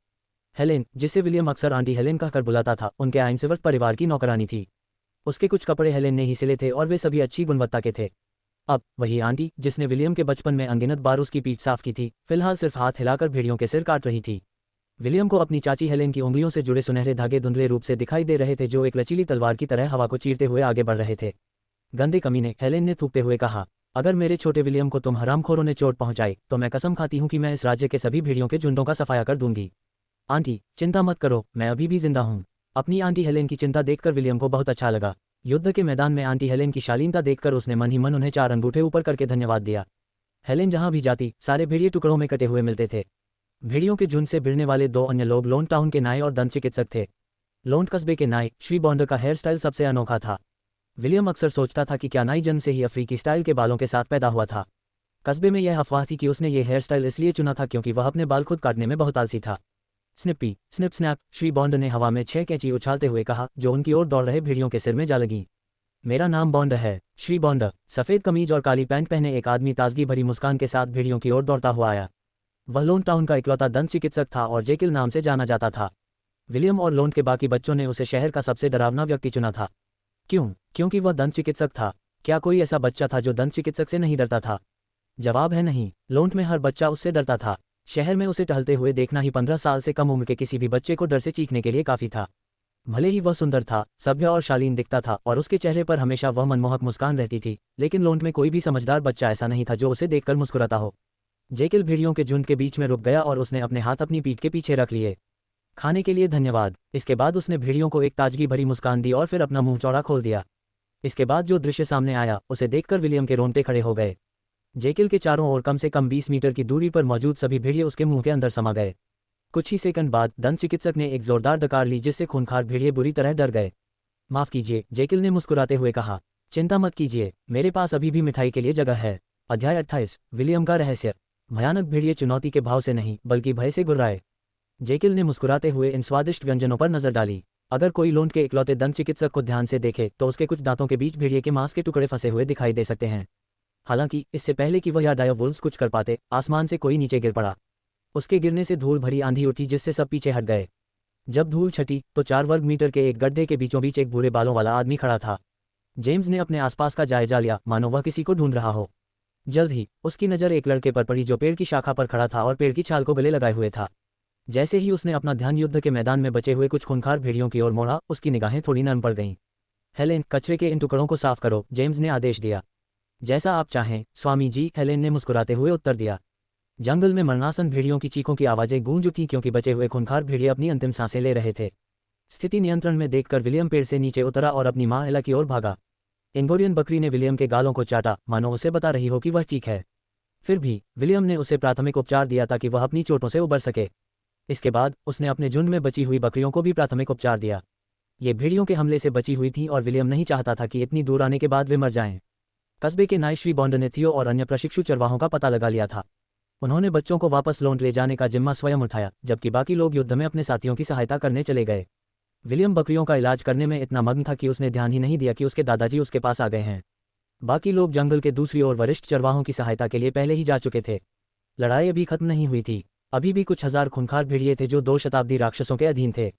हेलेन, जिसे विलियम अक्सर आंटी हेलेन कहकर बुलाता था, उनके आइंसवर्थ परिवार की नौकरानी थी। उसके कुछ कपड़े हेलेन ने ही सिले थे और वे सभी अच्छी गुणवत्ता के थे। अब वही आंटी जिसने विलियम के बचपन में अनगिनत बार उसकी पीठ साफ की थी, फिलहाल सिर्फ हाथ हिलाकर भेड़ियों के सिर काट रही थी। विलियम को अपनी चाची हेलेन की उंगलियों से जुड़े सुनहरे धागे धुंधले रूप से दिखाई दे रहे थे, जो एक लचीली तलवार की तरह हवा को चीरते हुए आगे बढ़ रहे थे। गंदे कमीने, हेलेन ने थूकते हुए कहा, अगर मेरे छोटे विलियम को तुम हरामखोरों ने चोट पहुंचाई तो मैं कसम खाती हूं कि मैं इस राज्य के सभी भेड़ियों के झुंडों का सफाया कर दूंगी। आंटी, चिंता मत करो, मैं अभी भी जिंदा हूं। अपनी आंटी हेलेन की चिंता देखकर विलियम को बहुत अच्छा लगा। युद्ध के मैदान में आंटी हेलेन की शालीनता देखकर उसने मन ही मन उन्हें 4 अंगूठे ऊपर करके धन्यवाद दिया। हेलेन जहां भी जाती, सारे भेड़िए टुकड़ों में कटे हुए मिलते थे। भेड़ियों के झुंड से भिड़ने वाले 2 अन्य लोग लोन टाउन के नाई और दंत चिकित्सक थे। लोन कस्बे के नाई श्री बॉन्डर का हेयर स्टाइल सबसे अनोखा था। विलियम अक्सर सोचता था कि क्या नाई जन्म से ही अफ्रीकी स्टाइल के बालों के साथ पैदा हुआ था। कस्बे में यह अफवाह थी कि उसने ये हेयर स्टाइल इसलिए चुना था क्योंकि वह अपने बाल खुद काटने में बहुत आलसी था। स्निप्पी, स्निप स्नैप, श्री बॉन्ड ने हवा में 6 कैंची उछालते हुए कहा, जो उनकी ओर दौड़ रहे भेड़ियों के सिर में जा लगी। मेरा नाम बॉन्ड है, श्री बॉन्ड। सफ़ेद कमीज और काली पैंट पहने एक आदमी ताजगी भरी मुस्कान के साथ भेड़ियों की ओर दौड़ता हुआ आया। वह लोन टाउन का इकलौता दंत चिकित्सक था और जेकिल नाम से जाना जाता था। विलियम और लोन के बाकी बच्चों ने उसे शहर का सबसे डरावना व्यक्ति चुना था। क्यों? क्योंकि वह दंत चिकित्सक था। क्या कोई ऐसा बच्चा था जो दंत चिकित्सक से नहीं डरता था? जवाब है नहीं। लोंट में हर बच्चा उससे डरता था। शहर में उसे टहलते हुए देखना ही 15 साल से कम उम्र के किसी भी बच्चे को डर से चीखने के लिए काफी था। भले ही वह सुंदर था, सभ्य और शालीन दिखता था और उसके चेहरे पर हमेशा वह मनमोहक मुस्कान रहती थी, लेकिन लोंट में कोई भी समझदार बच्चा ऐसा नहीं था जो उसे देखकर मुस्कुराता हो। जेकिल भेड़ियों के झुंड के बीच में रुक गया और उसने अपने हाथ अपनी पीठ के पीछे रख लिए। खाने के लिए धन्यवाद। इसके बाद उसने भेड़ियों को एक ताजगी भरी मुस्कान दी और फिर अपना मुंह चौड़ा खोल दिया। इसके बाद जो दृश्य सामने आया उसे देखकर विलियम के रोंगटे खड़े हो गए। जेकिल के चारों ओर कम से कम 20 मीटर की दूरी पर मौजूद सभी भेड़िए उसके मुंह के अंदर समा गए। कुछ ही सेकंड बाद दंत चिकित्सक ने एक जोरदार डकार ली, जिससे खूंखार भेड़िए बुरी तरह डर गए। माफ कीजिए, जेकिल ने मुस्कुराते हुए कहा। चिंता मत कीजिए, मेरे पास अभी भी मिठाई के लिए जगह है। अध्याय 28, विलियम का रहस्य। भयानक भेड़िए चुनौती के भाव से नहीं बल्कि भय से गुर्राए। जेकिल ने मुस्कुराते हुए इन स्वादिष्ट व्यंजनों पर नजर डाली। अगर कोई लोंट के इकलौते दंत चिकित्सक को ध्यान से देखे तो उसके कुछ दांतों के बीच भेड़िए के मांस के टुकड़े फंसे हुए दिखाई दे सकते हैं। हालांकि इससे पहले कि वह या डायवुल्व्स कुछ कर पाते, आसमान से कोई नीचे गिर पड़ा। उसके गिरने से धूल भरी आंधी उठी, जिससे सब पीछे हट गए। जब धूल छटी तो 4 वर्ग मीटर के एक गड्ढे के बीचों बीच एक भूरे बालों वाला आदमी खड़ा था। जेम्स ने अपने आसपास का जायजा लिया, मानो वह किसी को ढूंढ रहा हो। जल्द ही उसकी नज़र एक लड़के पर पड़ी जो पेड़ की शाखा पर खड़ा था और पेड़ की छाल को गले लगाए हुए था। जैसे ही उसने अपना ध्यान युद्ध के मैदान में बचे हुए कुछ खूंखार भेड़ियों की ओर मोड़ा, उसकी निगाहें थोड़ी नरम पड़ गईं। हेलेन, कचरे के इन टुकड़ों को साफ करो, जेम्स ने आदेश दिया। जैसा आप चाहें स्वामी जी, हेलेन ने मुस्कुराते हुए उत्तर दिया। जंगल में मरणासन भेड़ियों की चीखों की आवाजें गूंज उठी, क्योंकि बचे हुए खूंखार भेड़िए अपनी अंतिम सांसें ले रहे थे। स्थिति नियंत्रण में देखकर विलियम पेड़ से नीचे उतरा और अपनी मां एला की ओर भागा। एंगोरियन बकरी ने विलियम के गालों को चाटा, मानो उसे बता रही हो कि वह ठीक है। फिर भी विलियम ने उसे प्राथमिक उपचार दिया ताकि वह अपनी चोटों से उबर सके। इसके बाद उसने अपने झुंड में बची हुई बकरियों को भी प्राथमिक उपचार दिया। ये भेड़ियों के हमले से बची हुई थीं और विलियम नहीं चाहता था कि इतनी दूर आने के बाद वे मर जाएं। कस्बे के नाई श्री बॉन्ड ने थियो और अन्य प्रशिक्षु चरवाहों का पता लगा लिया था। उन्होंने बच्चों को वापस लौट ले जाने का जिम्मा स्वयं उठाया, जबकि बाकी लोग युद्ध में अपने साथियों की सहायता करने चले गए। विलियम बकरियों का इलाज करने में इतना मग्न था कि उसने ध्यान ही नहीं दिया कि उसके दादाजी उसके पास आ गए हैं। बाकी लोग जंगल के दूसरी ओर वरिष्ठ चरवाहों की सहायता के लिए पहले ही जा चुके थे। लड़ाई अभी खत्म नहीं हुई थी। अभी भी कुछ 1000 खूंखार भेड़िए थे जो 2 शताब्दी राक्षसों के अधीन थे।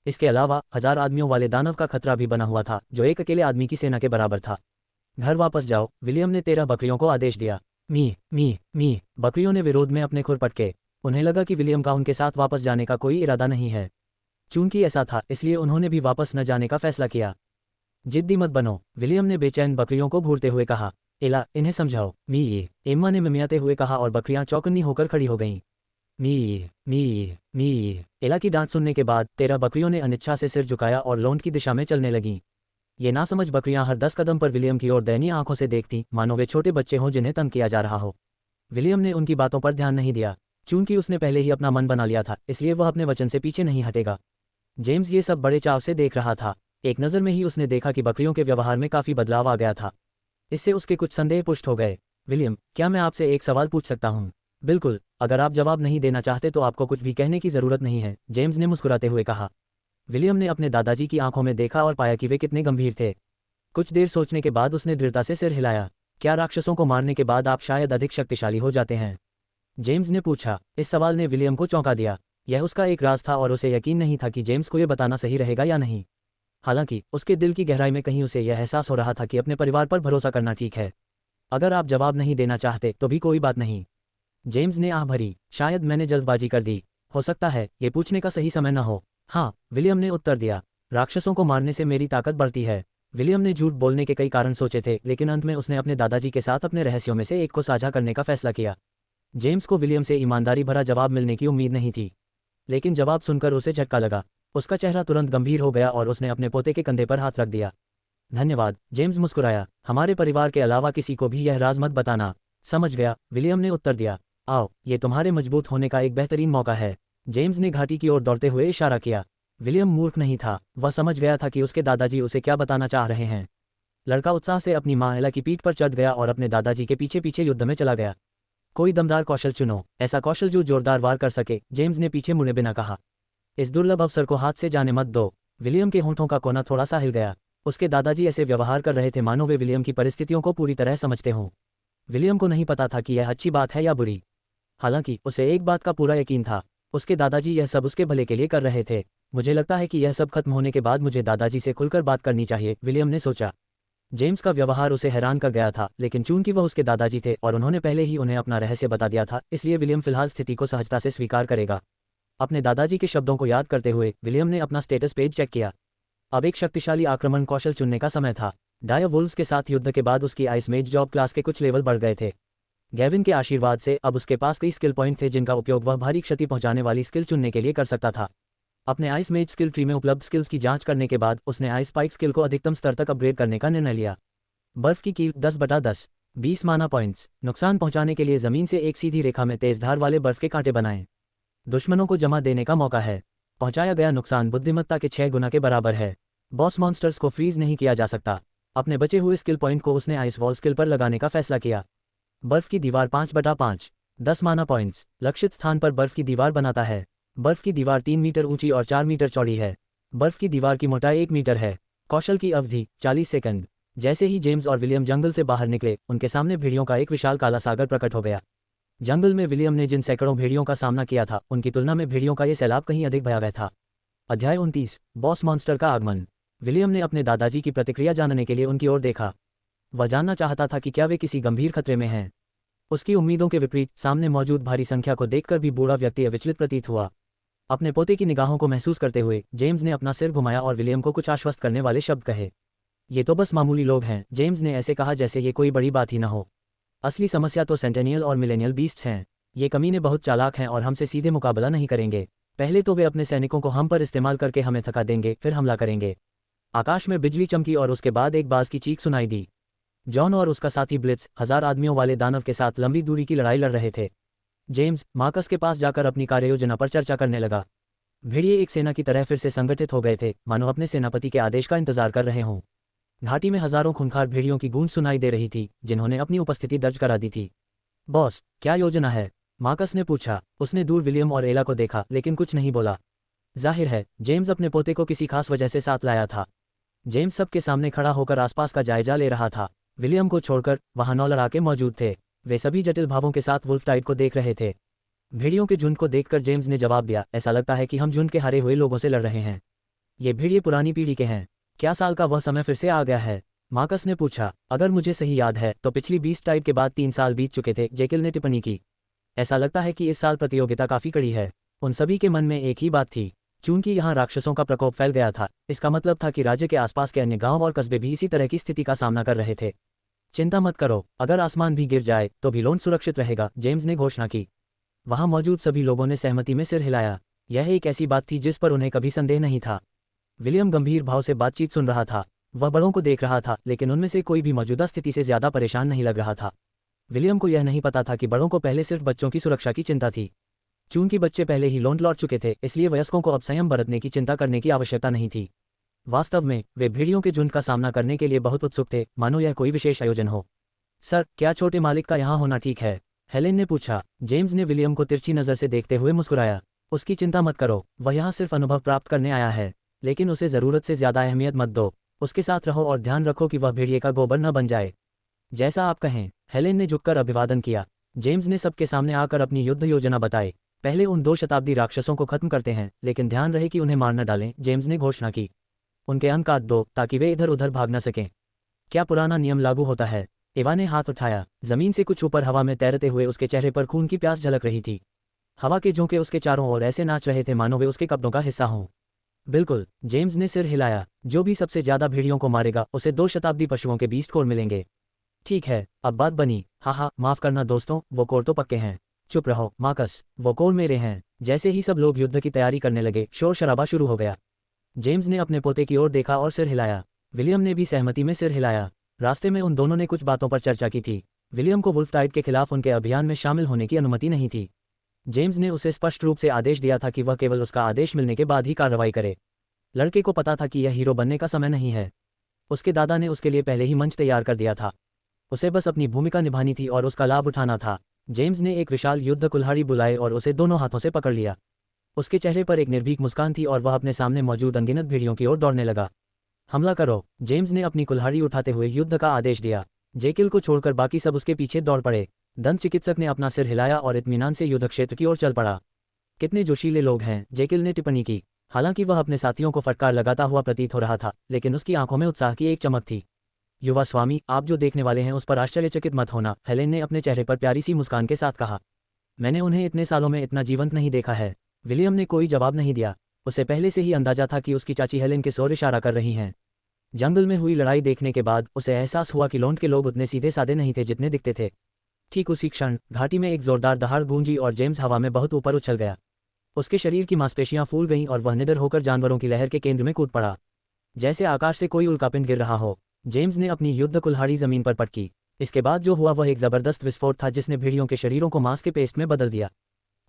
इसके अलावा 1000 आदमियों वाले दानव का खतरा भी बना हुआ था, जो एक अकेले आदमी की सेना के बराबर था। घर वापस जाओ, विलियम ने 13 बकरियों को आदेश दिया। मी मी मी, बकरियों ने विरोध में अपने खुर पटके। उन्हें लगा कि विलियम का उनके साथ वापस जाने का कोई इरादा नहीं है। चूंकि ऐसा था, इसलिए उन्होंने भी वापस न जाने का फैसला किया। जिद्दी मत बनो, विलियम ने बेचैन बकरियों को घूरते हुए कहा। एला, इन्हें समझाओ। मी, एम्मा ने मिमियाते हुए कहा और बकरियां चौकन्नी होकर खड़ी हो गईं। मी मी। एला की डांट सुनने के बाद 13 बकरियों ने अनिच्छा से सिर झुकाया और लॉन की दिशा में चलने लगीं। ये नासमझ बकरियां हर 10 कदम पर विलियम की ओर दयनीय आंखों से देखती, मानो वे छोटे बच्चे हों जिन्हें तंग किया जा रहा हो। विलियम ने उनकी बातों पर ध्यान नहीं दिया। चूंकि उसने पहले ही अपना मन बना लिया था, इसलिए वह अपने वचन से पीछे नहीं हटेगा। जेम्स ये सब बड़े चाव से देख रहा था। एक नज़र में ही उसने देखा कि बकरियों के व्यवहार में काफ़ी बदलाव आ गया था। इससे उसके कुछ संदेह पुष्ट हो गए। विलियम, क्या मैं आपसे एक सवाल पूछ सकता हूँ? बिल्कुल, अगर आप जवाब नहीं देना चाहते तो आपको कुछ भी कहने की ज़रूरत नहीं है, जेम्स ने मुस्कुराते हुए कहा। विलियम ने अपने दादाजी की आंखों में देखा और पाया कि वे कितने गंभीर थे। कुछ देर सोचने के बाद उसने दृढ़ता से सिर हिलाया। क्या राक्षसों को मारने के बाद आप शायद अधिक शक्तिशाली हो जाते हैं? जेम्स ने पूछा। इस सवाल ने विलियम को चौंका दिया। यह उसका एक राज था और उसे यकीन नहीं था कि जेम्स को यह बताना सही रहेगा या नहीं। हालांकि उसके दिल की गहराई में कहीं उसे यह एहसास हो रहा था कि अपने परिवार पर भरोसा करना ठीक है। अगर आप जवाब नहीं देना चाहते तो भी कोई बात नहीं। जेम्स ने आह भरी। शायद मैंने जल्दबाजी कर दी। हो सकता है ये पूछने का सही समय न हो। हाँ, विलियम ने उत्तर दिया। राक्षसों को मारने से मेरी ताकत बढ़ती है। विलियम ने झूठ बोलने के कई कारण सोचे थे, लेकिन अंत में उसने अपने दादाजी के साथ अपने रहस्यों में से एक को साझा करने का फैसला किया। जेम्स को विलियम से ईमानदारी भरा जवाब मिलने की उम्मीद नहीं थी, लेकिन जवाब सुनकर उसे झटका लगा। उसका चेहरा तुरंत गंभीर हो गया और उसने अपने पोते के कंधे पर हाथ रख दिया। धन्यवाद, जेम्स मुस्कुराया। हमारे परिवार के अलावा किसी को भी यह राज मत बताना। समझ गया, विलियम ने उत्तर दिया। आओ, ये तुम्हारे मजबूत होने का एक बेहतरीन मौका है। जेम्स ने घाटी की ओर दौड़ते हुए इशारा किया। विलियम मूर्ख नहीं था। वह समझ गया था कि उसके दादाजी उसे क्या बताना चाह रहे हैं। लड़का उत्साह से अपनी माँ एला की पीठ पर चढ़ गया और अपने दादाजी के पीछे पीछे युद्ध में चला गया। कोई दमदार कौशल चुनो, ऐसा कौशल जो जोरदार वार कर सके, जेम्स ने पीछे मुड़े बिना कहा। इस दुर्लभ अवसर को हाथ से जाने मत दो। विलियम के होंठों का कोना थोड़ा सा हिल गया। उसके दादाजी ऐसे व्यवहार कर रहे थे मानो वे विलियम की परिस्थितियों को पूरी तरह समझते हों। विलियम को नहीं पता था कि यह अच्छी बात है या बुरी। हालांकि उसे एक बात का पूरा यकीन था, उसके दादाजी यह सब उसके भले के लिए कर रहे थे। मुझे लगता है कि यह सब खत्म होने के बाद मुझे दादाजी से खुलकर बात करनी चाहिए, विलियम ने सोचा। जेम्स का व्यवहार उसे हैरान कर गया था, लेकिन चूंकि वह उसके दादाजी थे और उन्होंने पहले ही उन्हें अपना रहस्य बता दिया था, इसलिए विलियम फिलहाल स्थिति को सहजता से स्वीकार करेगा। अपने दादाजी के शब्दों को याद करते हुए विलियम ने अपना स्टेटस पेज चेक किया। अब एक शक्तिशाली आक्रमण कौशल चुनने का समय था। डायर वुल्व्स के साथ युद्ध के बाद उसकी आइस मेज जॉब क्लास के कुछ लेवल बढ़ गए थे। गैविन के आशीर्वाद से अब उसके पास कई स्किल पॉइंट थे जिनका उपयोग वह भारी क्षति पहुंचाने वाली स्किल चुनने के लिए कर सकता था। अपने आइस मेज स्किल ट्री में उपलब्ध स्किल्स की जांच करने के बाद उसने आइस स्पाइक स्किल को अधिकतम स्तर तक अपग्रेड करने का निर्णय लिया। बर्फ की कील 10/10, 20 माना पॉइंट्स। नुकसान पहुंचाने के लिए जमीन से एक सीधी रेखा में तेज धार वाले बर्फ के कांटे बनाएं। दुश्मनों को जमा देने का मौका है। पहुंचाया गया नुकसान बुद्धिमत्ता के 6 गुना के बराबर है। बॉस मॉन्स्टर्स को फ्रीज नहीं किया जा सकता। अपने बचे हुए स्किल पॉइंट को उसने आइस वॉल स्किल पर लगाने का फैसला किया। बर्फ की दीवार 5/5, 10 माना पॉइंट्स। लक्षित स्थान पर बर्फ की दीवार बनाता है। बर्फ की दीवार 3 मीटर ऊंची और 4 मीटर चौड़ी है। बर्फ की दीवार की मोटाई 1 मीटर है। कौशल की अवधि 40 सेकंड। जैसे ही जेम्स और विलियम जंगल से बाहर निकले, उनके सामने भेड़ियों का एक विशाल काला सागर प्रकट हो गया। जंगल में विलियम ने जिन सैकड़ों भेड़ियों का सामना किया था, उनकी तुलना में भेड़ियों का यह सैलाब कहीं अधिक भयावह था। अध्याय 29, बॉस मॉन्स्टर का आगमन। विलियम ने अपने दादाजी की प्रतिक्रिया जानने के लिए उनकी ओर देखा। वह जानना चाहता था कि क्या वे किसी गंभीर खतरे में हैं। उसकी उम्मीदों के विपरीत सामने मौजूद भारी संख्या को देखकर भी बूढ़ा व्यक्ति विचलित प्रतीत हुआ। अपने पोते की निगाहों को महसूस करते हुए जेम्स ने अपना सिर घुमाया और विलियम को कुछ आश्वस्त करने वाले शब्द कहे। ये तो बस मामूली लोग हैं, जेम्स ने ऐसे कहा जैसे ये कोई बड़ी बात ही न हो। असली समस्या तो सेंटेनियल और मिलेनियल बीस्ट्स हैं। ये कमीने बहुत चालाक हैं और हमसे सीधे मुकाबला नहीं करेंगे। पहले तो वे अपने सैनिकों को हम पर इस्तेमाल करके हमें थका देंगे, फिर हमला करेंगे। आकाश में बिजली चमकी और उसके बाद एक बाज की चीख सुनाई दी। जॉन और उसका साथी ब्लिट्स 1000 आदमियों वाले दानव के साथ लंबी दूरी की लड़ाई लड़ रहे थे। जेम्स मार्कस के पास जाकर अपनी कार्ययोजना पर चर्चा करने लगा। भेड़िए एक सेना की तरह फिर से संगठित हो गए थे, मानो अपने सेनापति के आदेश का इंतजार कर रहे हों। घाटी में हजारों खूंखार भेड़ियों की गूंज सुनाई दे रही थी, जिन्होंने अपनी उपस्थिति दर्ज करा दी थी। बॉस, क्या योजना है? मार्कस ने पूछा। उसने दूर विलियम और एला को देखा, लेकिन कुछ नहीं बोला। जाहिर है जेम्स अपने पोते को किसी खास वजह से साथ लाया था। जेम्स सबके सामने खड़ा होकर आसपास का जायजा ले रहा था। विलियम को छोड़कर वहां 9 लड़ाके मौजूद थे। वे सभी जटिल भावों के साथ वुल्फ टाइड को देख रहे थे। भेड़ियों के झुंड को देखकर जेम्स ने जवाब दिया, ऐसा लगता है कि हम झुंड के हारे हुए लोगों से लड़ रहे हैं। ये भेड़िए पुरानी पीढ़ी के हैं। क्या साल का वह समय फिर से आ गया है? मार्कस ने पूछा। अगर मुझे सही याद है तो पिछली 20 टाइड के बाद 3 साल बीत चुके थे, जेकिल ने टिप्पणी की। ऐसा लगता है कि इस साल प्रतियोगिता काफी कड़ी है। उन सभी के मन में एक ही बात थी। चूंकि यहाँ राक्षसों का प्रकोप फैल गया था, इसका मतलब था कि राज्य के आसपास के अन्य गांव और कस्बे भी इसी तरह की स्थिति का सामना कर रहे थे। चिंता मत करो, अगर आसमान भी गिर जाए तो भी लोन सुरक्षित रहेगा, जेम्स ने घोषणा की। वहां मौजूद सभी लोगों ने सहमति में सिर हिलाया। यह एक ऐसी बात थी जिस पर उन्हें कभी संदेह नहीं था। विलियम गंभीर भाव से बातचीत सुन रहा था। वह बड़ों को देख रहा था, लेकिन उनमें से कोई भी मौजूदा स्थिति से ज्यादा परेशान नहीं लग रहा था। विलियम को यह नहीं पता था कि बड़ों को पहले सिर्फ बच्चों की सुरक्षा की चिंता थी। चूंकि बच्चे पहले ही लौट चुके थे, इसलिए वयस्कों को अब संयम बरतने की चिंता करने की आवश्यकता नहीं थी। वास्तव में वे भेड़ियों के झुंड का सामना करने के लिए बहुत उत्सुक थे, मानो यह कोई विशेष आयोजन हो। सर, क्या छोटे मालिक का यहाँ होना ठीक है? हेलेन ने पूछा। जेम्स ने विलियम को तिरछी नज़र से देखते हुए मुस्कुराया। उसकी चिंता मत करो, वह यहाँ सिर्फ अनुभव प्राप्त करने आया है, लेकिन उसे ज़रूरत से ज़्यादा अहमियत मत दो। उसके साथ रहो और ध्यान रखो कि वह भेड़िए का गोबर न बन जाए। जैसा आप कहें। हेलेन ने झुककर अभिवादन किया। जेम्स ने सबके सामने आकर अपनी युद्ध योजना बताई। पहले उन 2 शताब्दी राक्षसों को खत्म करते हैं, लेकिन ध्यान रहे कि उन्हें मार न डालें, जेम्स ने घोषणा की। उनके अंक काट दो ताकि वे इधर उधर भाग न सकें। क्या पुराना नियम लागू होता है? एवा ने हाथ उठाया। जमीन से कुछ ऊपर हवा में तैरते हुए उसके चेहरे पर खून की प्यास झलक रही थी। हवा के झोंके उसके चारों ओर ऐसे नाच रहे थे मानो वे उसके कपड़ों का हिस्सा हों। बिल्कुल, जेम्स ने सिर हिलाया। जो भी सबसे ज्यादा भेड़ियों को मारेगा उसे 2 शताब्दी पशुओं के 20 कोर मिलेंगे। ठीक है, अब बात बनी। हाँ, माफ करना दोस्तों, वो कोर तो पक्के हैं। चुप रहो मार्कस, वो कोर मेरे हैं। जैसे ही सब लोग युद्ध की तैयारी करने लगे, शोर शराबा शुरू हो गया। जेम्स ने अपने पोते की ओर देखा और सिर हिलाया। विलियम ने भी सहमति में सिर हिलाया। रास्ते में उन दोनों ने कुछ बातों पर चर्चा की थी। विलियम को वुल्फटाइड के खिलाफ उनके अभियान में शामिल होने की अनुमति नहीं थी। जेम्स ने उसे स्पष्ट रूप से आदेश दिया था कि वह केवल उसका आदेश मिलने के बाद ही कार्रवाई करे। लड़के को पता था कि यह हीरो बनने का समय नहीं है। उसके दादा ने उसके लिए पहले ही मंच तैयार कर दिया था। उसे बस अपनी भूमिका निभानी थी और उसका लाभ उठाना था। जेम्स ने एक विशाल युद्ध कुल्हाड़ी बुलाई और उसे दोनों हाथों से पकड़ लिया। उसके चेहरे पर एक निर्भीक मुस्कान थी और वह अपने सामने मौजूद अनगिनत भेड़ियों की ओर दौड़ने लगा। हमला करो, जेम्स ने अपनी कुल्हाड़ी उठाते हुए युद्ध का आदेश दिया। जेकिल को छोड़कर बाकी सब उसके पीछे दौड़ पड़े। दंत चिकित्सक ने अपना सिर हिलाया और इत्मीनान से युद्ध क्षेत्र की ओर चल पड़ा। कितने जोशीले लोग हैं, जेकिल ने टिप्पणी की। हालांकि वह अपने साथियों को फटकार लगाता हुआ प्रतीत हो रहा था, लेकिन उसकी आंखों में उत्साह की एक चमक थी। युवा स्वामी, आप जो देखने वाले हैं उस पर आश्चर्यचकित मत होना, हेलेन ने अपने चेहरे पर प्यारी सी मुस्कान के साथ कहा। मैंने उन्हें इतने सालों में इतना जीवंत नहीं देखा है। विलियम ने कोई जवाब नहीं दिया। उसे पहले से ही अंदाजा था कि उसकी चाची हेलेन किस ओर इशारा कर रही हैं। जंगल में हुई लड़ाई देखने के बाद उसे एहसास हुआ कि लौंड के लोग उतने सीधे साधे नहीं थे जितने दिखते थे। ठीक उसी क्षण घाटी में एक जोरदार दहाड़ गूंजी और जेम्स हवा में बहुत ऊपर उछल गया। उसके शरीर की मांसपेशियां फूल गईं और वह निडर होकर जानवरों की लहर के केंद्र में कूद पड़ा, जैसे आकाश से कोई उल्कापिंड गिर रहा हो। जेम्स ने अपनी युद्ध कुल्हाड़ी जमीन पर पटकी। इसके बाद जो हुआ वह एक जबरदस्त विस्फोट था जिसने भेड़ियों के शरीरों को मांस के पेस्ट में बदल दिया।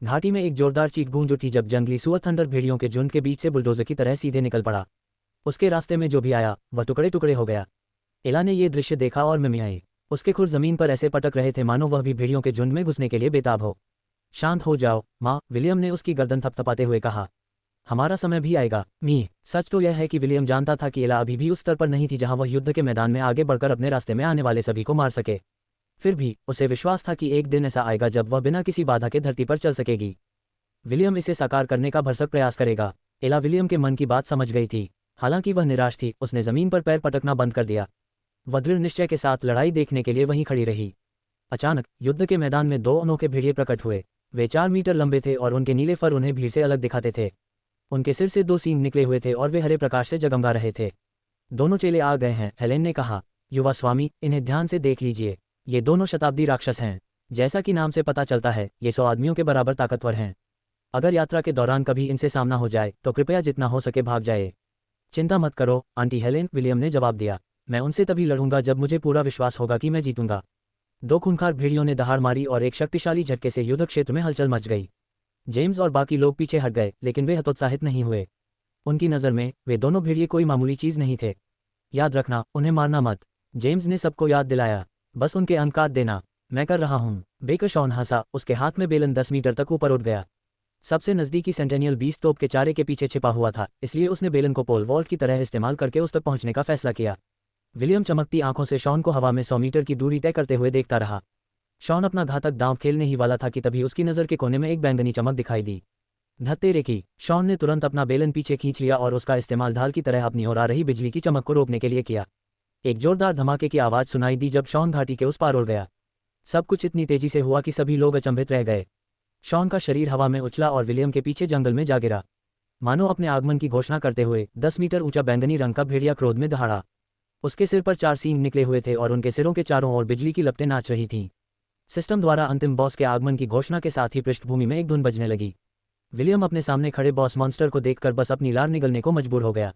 घाटी में एक जोरदार चीख गूंज उठी जब जंगली सुअर थंडर भेड़ियों के झुंड के बीच से बुलडोजर की तरह सीधे निकल पड़ा। उसके रास्ते में जो भी आया वह टुकड़े टुकड़े हो गया। एला ने यह दृश्य देखा और मिमियाई। उसके खुर जमीन पर ऐसे पटक रहे थे मानो वह भी भेड़ियों के झुंड में घुसने के लिए बेताब हो। शांत हो जाओ माँ, विलियम ने उसकी गर्दन थपथपाते हुए कहा। हमारा समय भी आएगा मी। सच तो यह है कि विलियम जानता था कि एला अभी भी उस स्तर पर नहीं थी जहां वह युद्ध के मैदान में आगे बढ़कर अपने रास्ते में आने वाले सभी को मार सके। फिर भी उसे विश्वास था कि एक दिन ऐसा आएगा जब वह बिना किसी बाधा के धरती पर चल सकेगी। विलियम इसे साकार करने का भरसक प्रयास करेगा। एला विलियम के मन की बात समझ गई थी। हालांकि वह निराश थी, उसने जमीन पर पैर पटकना बंद कर दिया। वह दृढ़ निश्चय के साथ लड़ाई देखने के लिए वहीं खड़ी रही। अचानक युद्ध के मैदान में 2 अनोखे भेड़िए प्रकट हुए। वे 4 मीटर लंबे थे और उनके नीले फर उन्हें भीड़ से अलग दिखाते थे। उनके सिर से 2 सींग निकले हुए थे और वे हरे प्रकाश से जगमगा रहे थे। दोनों चेले आ गए हैं, हेलेन ने कहा। युवा स्वामी, इन्हें ध्यान से देख लीजिए। ये दोनों शताब्दी राक्षस हैं। जैसा कि नाम से पता चलता है, ये 100 आदमियों के बराबर ताकतवर हैं। अगर यात्रा के दौरान कभी इनसे सामना हो जाए तो कृपया जितना हो सके भाग जाए। चिंता मत करो आंटी हेलेन, विलियम ने जवाब दिया। मैं उनसे तभी लड़ूंगा जब मुझे पूरा विश्वास होगा कि मैं जीतूंगा। 2 खूंखार भेड़ियों ने दहाड़ मारी और एक शक्तिशाली झटके से युद्ध क्षेत्र में हलचल मच गई। जेम्स और बाकी लोग पीछे हट गए, लेकिन वे हतोत्साहित नहीं हुए। उनकी नज़र में वे दोनों भेड़िए कोई मामूली चीज़ नहीं थे। याद रखना, उन्हें मारना मत, जेम्स ने सबको याद दिलाया। बस उनके अंक काट देना। मैं कर रहा हूँ। बेकर शॉन हंसा। उसके हाथ में बेलन 10 मीटर तक ऊपर उठ गया। सबसे नज़दीकी सेंटेनियल 20 तोप के चारे के पीछे छिपा हुआ था, इसलिए उसने बेलन को पोल वॉल्ट की तरह इस्तेमाल करके उस तक पहुंचने का फैसला किया। विलियम चमकती आंखों से शॉन को हवा में 100 मीटर की दूरी तय करते हुए देखता रहा। शॉन अपना घातक दांव खेलने ही वाला था कि तभी उसकी नज़र के कोने में एक बैंगनी चमक दिखाई दी। धत्तेरे की। शॉन ने तुरंत अपना बेलन पीछे खींच लिया और उसका इस्तेमाल ढाल की तरह अपनी ओर आ रही बिजली की चमक को रोकने के लिए किया। एक जोरदार धमाके की आवाज़ सुनाई दी जब शॉन घाटी के उस पार उड़ गया। सब कुछ इतनी तेजी से हुआ कि सभी लोग अचंभित रह गए। शॉन का शरीर हवा में उछला और विलियम के पीछे जंगल में जा गिरा। मानो अपने आगमन की घोषणा करते हुए 10 मीटर ऊंचा बैंगनी रंग का भेड़िया क्रोध में दहाड़ा। उसके सिर पर 4 सींग निकले हुए थे और उनके सिरों के चारों ओर बिजली की लपटें नाच रही थीं। सिस्टम द्वारा अंतिम बॉस के आगमन की घोषणा के साथ ही पृष्ठभूमि में एक धुन बजने लगी। विलियम अपने सामने खड़े बॉस मॉन्स्टर को देखकर बस अपनी लार निगलने को मजबूर हो गया।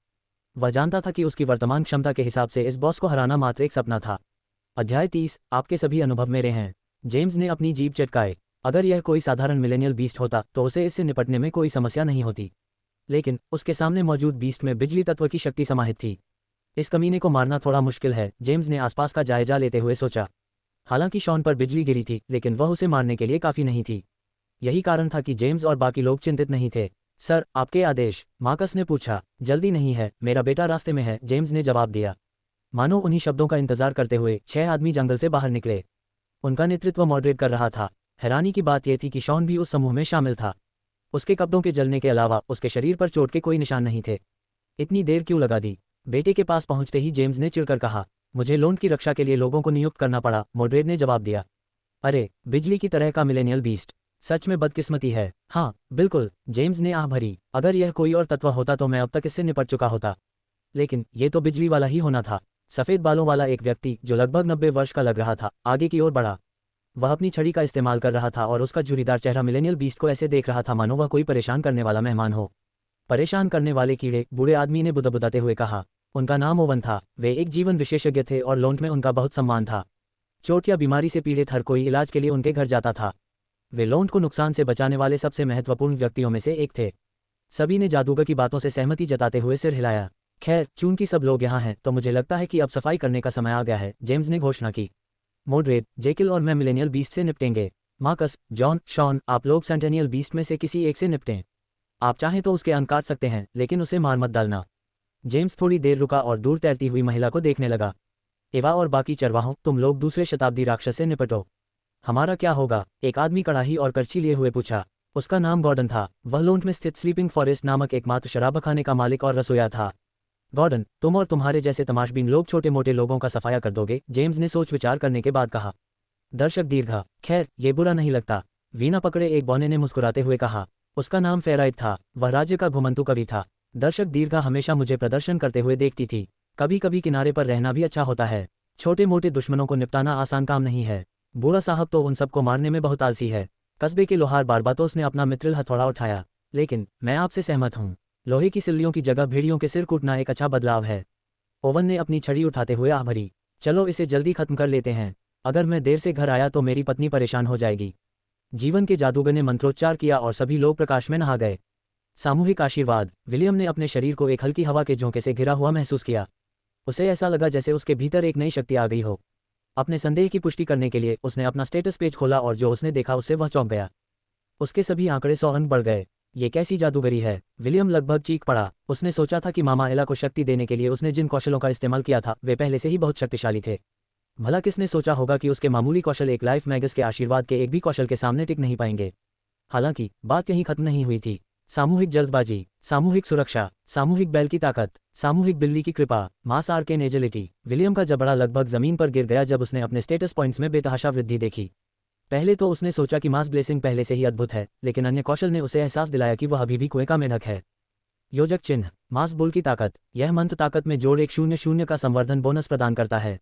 वह जानता था कि उसकी वर्तमान क्षमता के हिसाब से इस बॉस को हराना मात्र एक सपना था। अध्याय 30, आपके सभी अनुभव मेरे हैं। जेम्स ने अपनी जीभ चटकाए। अगर यह कोई साधारण मिलेनियल बीस्ट होता तो उसे इससे निपटने में कोई समस्या नहीं होती, लेकिन उसके सामने मौजूद बीस्ट में बिजली तत्व की शक्ति समाहित थी। इस कमीने को मारना थोड़ा मुश्किल है, जेम्स ने आसपास का जायजा लेते हुए सोचा। हालांकि शॉन पर बिजली गिरी थी, लेकिन वह उसे मारने के लिए काफ़ी नहीं थी। यही कारण था कि जेम्स और बाकी लोग चिंतित नहीं थे। सर, आपके आदेश? मार्कस ने पूछा। जल्दी नहीं है, मेरा बेटा रास्ते में है, जेम्स ने जवाब दिया। मानो उन्हीं शब्दों का इंतजार करते हुए 6 आदमी जंगल से बाहर निकले। उनका नेतृत्व मॉडरेट कर रहा था। हैरानी की बात यह थी कि शॉन भी उस समूह में शामिल था। उसके कपड़ों के जलने के अलावा उसके शरीर पर चोट के कोई निशान नहीं थे। इतनी देर क्यों लगा दी? बेटे के पास पहुंचते ही जेम्स ने चिढ़कर कहा। मुझे लोन की रक्षा के लिए लोगों को नियुक्त करना पड़ा, मॉडरेट ने जवाब दिया। अरे, बिजली की तरह का मिलेनियल बीस्ट, सच में बदकिस्मती है। हाँ बिल्कुल, जेम्स ने आह भरी। अगर यह कोई और तत्व होता तो मैं अब तक इससे निपट चुका होता, लेकिन ये तो बिजली वाला ही होना था। सफ़ेद बालों वाला एक व्यक्ति जो लगभग 90 वर्ष का लग रहा था आगे की ओर बढ़ा। वह अपनी छड़ी का इस्तेमाल कर रहा था और उसका झुर्रीदार चेहरा मिलेनियल बीस्ट को ऐसे देख रहा था मानो वह कोई परेशान करने वाला मेहमान हो। परेशान करने वाले कीड़े, बूढ़े आदमी ने बुदबुदाते हुए कहा। उनका नाम ओवन था। वे एक जीवन विशेषज्ञ थे और लोंट में उनका बहुत सम्मान था। चोट या बीमारी से पीड़ित हर कोई इलाज के लिए उनके घर जाता था। वे लोंट को नुकसान से बचाने वाले सबसे महत्वपूर्ण व्यक्तियों में से एक थे। सभी ने जादूगर की बातों से सहमति जताते हुए सिर हिलाया। खैर, चूंकि सब लोग यहाँ हैं तो मुझे लगता है कि अब सफाई करने का समय आ गया है, जेम्स ने घोषणा की। मॉडरेट, जेकिल और मैं मिलेनियल बीस्ट से निपटेंगे। मार्कस, जॉन, शॉन, आप लोग सेंटेनियल बीस्ट में से किसी एक से निपटें। आप चाहें तो उसके अंक काट सकते हैं, लेकिन उसे मार मत डालना। जेम्स थोड़ी देर रुका और दूर तैरती हुई महिला को देखने लगा। एवा और बाकी चरवाहों, तुम लोग दूसरे शताब्दी राक्षस से निपटो। हमारा क्या होगा? एक आदमी कड़ाही और करछी लिए हुए पूछा। उसका नाम गॉर्डन था। वह लोंट में स्थित स्लीपिंग फॉरेस्ट नामक एकमात्र शराबखाने का मालिक और रसोया था। गॉर्डन, तुम और तुम्हारे जैसे तमाशबीन लोग छोटे मोटे लोगों का सफाया कर दोगे, जेम्स ने सोच विचार करने के बाद कहा। दर्शक दीर्घा, खैर ये बुरा नहीं लगता, वीणा पकड़े एक बौने ने मुस्कुराते हुए कहा। उसका नाम फेराइट था। वह राज्य का घुमंतु कवि था। दर्शक दीर्घा हमेशा मुझे प्रदर्शन करते हुए देखती थी। कभी कभी किनारे पर रहना भी अच्छा होता है। छोटे मोटे दुश्मनों को निपटाना आसान काम नहीं है। बूढ़ा साहब तो उन सबको मारने में बहुत आलसी है। कस्बे के लोहार बारबातोस ने अपना मित्रिल हथौड़ा उठाया। लेकिन मैं आपसे सहमत हूँ, लोहे की सिल्लियों की जगह भेड़ियों के सिर कूटना एक अच्छा बदलाव है। ओवन ने अपनी छड़ी उठाते हुए आह भरी। चलो इसे जल्दी खत्म कर लेते हैं। अगर मैं देर से घर आया तो मेरी पत्नी परेशान हो जाएगी। जीवन के जादूगर ने मंत्रोच्चार किया और सभी लोग प्रकाश में नहा गए। सामूहिक आशीर्वाद। विलियम ने अपने शरीर को एक हल्की हवा के झोंके से घिरा हुआ महसूस किया। उसे ऐसा लगा जैसे उसके भीतर एक नई शक्ति आ गई हो। अपने संदेह की पुष्टि करने के लिए उसने अपना स्टेटस पेज खोला और जो उसने देखा उससे वह चौंक गया। उसके सभी आंकड़े 100 अंक बढ़ गए। ये कैसी जादूगरी है? विलियम लगभग चीख पड़ा। उसने सोचा था कि मामा एला को शक्ति देने के लिए उसने जिन कौशलों का इस्तेमाल किया था वे पहले से ही बहुत शक्तिशाली थे। भला किसने सोचा होगा कि उसके मामूली कौशल एक लाइफ मैगस के आशीर्वाद के एक भी कौशल के सामने टिक नहीं पाएंगे। हालांकि बात यहीं खत्म नहीं हुई थी। सामूहिक जल्दबाजी, सामूहिक सुरक्षा, सामूहिक बैल की ताकत, सामूहिक बिल्ली की कृपा, मास आर्केन एजिलिटी। विलियम का जबड़ा लगभग जमीन पर गिर गया जब उसने अपने स्टेटस पॉइंट्स में बेतहाशा वृद्धि देखी। पहले तो उसने सोचा कि मास ब्लेसिंग पहले से ही अद्भुत है, लेकिन अन्य कौशल ने उसे एहसास दिलाया कि वह अभी भी कुएं का मेंढक है। योजक चिन्ह, मास बुल की ताकत। यह मंत्र ताकत में जोड़ 100 का संवर्धन बोनस प्रदान करता है।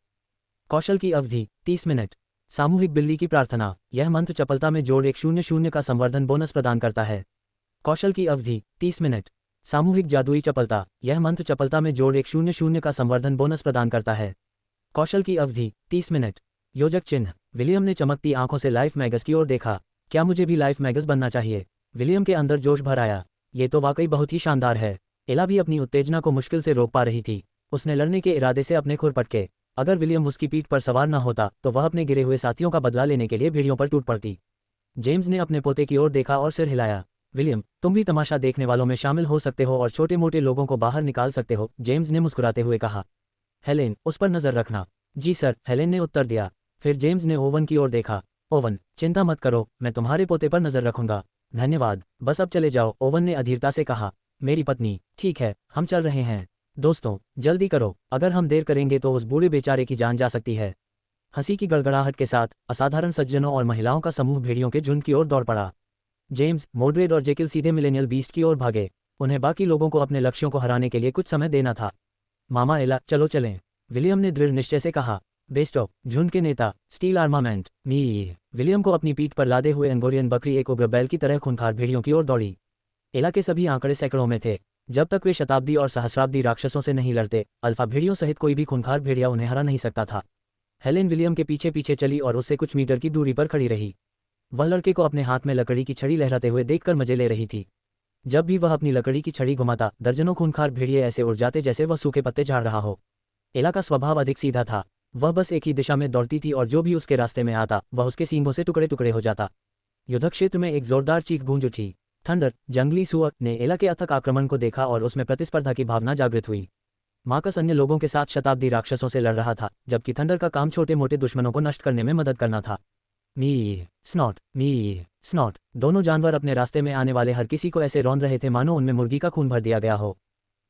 कौशल की अवधि 30 मिनट। सामूहिक बिल्ली की प्रार्थना। यह मंत्र चपलता में जोड़ 100 का संवर्धन बोनस प्रदान करता है। कौशल की अवधि 30 मिनट। सामूहिक जादुई चपलता। यह मंत्र चपलता में जोड़ 100 का संवर्धन बोनस प्रदान करता है। कौशल की अवधि 30 मिनट। योजक चिन्ह। विलियम ने चमकती आंखों से लाइफ मैगस की ओर देखा। क्या मुझे भी लाइफ मैगस बनना चाहिए? विलियम के अंदर जोश भर आया। ये तो वाकई बहुत ही शानदार है। एला भी अपनी उत्तेजना को मुश्किल से रोक पा रही थी। उसने लड़ने के इरादे से अपने खुर पटके। अगर विलियम उसकी पीठ पर सवार न होता तो वह अपने गिरे हुए साथियों का बदला लेने के लिए भेड़ियों पर टूट पड़ती। जेम्स ने अपने पोते की ओर देखा और सिर हिलाया। विलियम, तुम भी तमाशा देखने वालों में शामिल हो सकते हो और छोटे मोटे लोगों को बाहर निकाल सकते हो, जेम्स ने मुस्कुराते हुए कहा। हेलेन, उस पर नजर रखना। जी सर, हेलेन ने उत्तर दिया। फिर जेम्स ने ओवन की ओर देखा। ओवन, चिंता मत करो, मैं तुम्हारे पोते पर नजर रखूंगा। धन्यवाद, बस अब चले जाओ, ओवन ने अधीरता से कहा। मेरी पत्नी, ठीक है, हम चल रहे हैं। दोस्तों, जल्दी करो, अगर हम देर करेंगे तो उस बूढ़े बेचारे की जान जा सकती है। हंसी की गड़गड़ाहट के साथ असाधारण सज्जनों और महिलाओं का समूह भेड़ियों के झुंड की ओर दौड़ पड़ा। जेम्स, मॉडरेट और जेकिल सीधे मिलेनियल बीस्ट की ओर भागे। उन्हें बाकी लोगों को अपने लक्ष्यों को हराने के लिए कुछ समय देना था। मामा एला, चलो चलें, विलियम ने दृढ़ निश्चय से कहा। बेस्टॉप, झुंड के नेता, स्टील आर्मामेंट, मी। विलियम को अपनी पीठ पर लादे हुए एंगोरियन बकरी एक उग्र बैल की तरह खूंखार भेड़ियों की ओर दौड़ी। एला के सभी आंकड़े सैकड़ों में थे। जब तक वे शताब्दी और सहस्राब्दी राक्षसों से नहीं लड़ते, अल्फा भेड़ियों सहित कोई भी खूंखार भेड़िया उन्हें हरा नहीं सकता था। हेलेन विलियम के पीछे पीछे चली और उससे कुछ मीटर की दूरी पर खड़ी रही। वह लड़के को अपने हाथ में लकड़ी की छड़ी लहराते हुए देखकर मजे ले रही थी। जब भी वह अपनी लकड़ी की छड़ी घुमाता, दर्जनों खूंखार भेड़िए ऐसे उड़ जाते जैसे वह सूखे पत्ते झाड़ रहा हो। एला का स्वभाव अधिक सीधा था। वह बस एक ही दिशा में दौड़ती थी और जो भी उसके रास्ते में आता वह उसके सींगों से टुकड़े टुकड़े हो जाता। युद्ध क्षेत्र में एक जोरदार चीख गूंज उठी। थंडर, जंगली सुअर, ने एला के अथक आक्रमण को देखा और उसमें प्रतिस्पर्धा की भावना जागृत हुई। मार्कस अन्य लोगों के साथ शताब्दी राक्षसों से लड़ रहा था, जबकि थंडर का काम छोटे मोटे दुश्मनों को नष्ट करने में मदद करना था। मी स्नॉट, मी स्नॉट, दोनों जानवर अपने रास्ते में आने वाले हर किसी को ऐसे रौंद रहे थे मानो उनमें मुर्गी का खून भर दिया गया हो।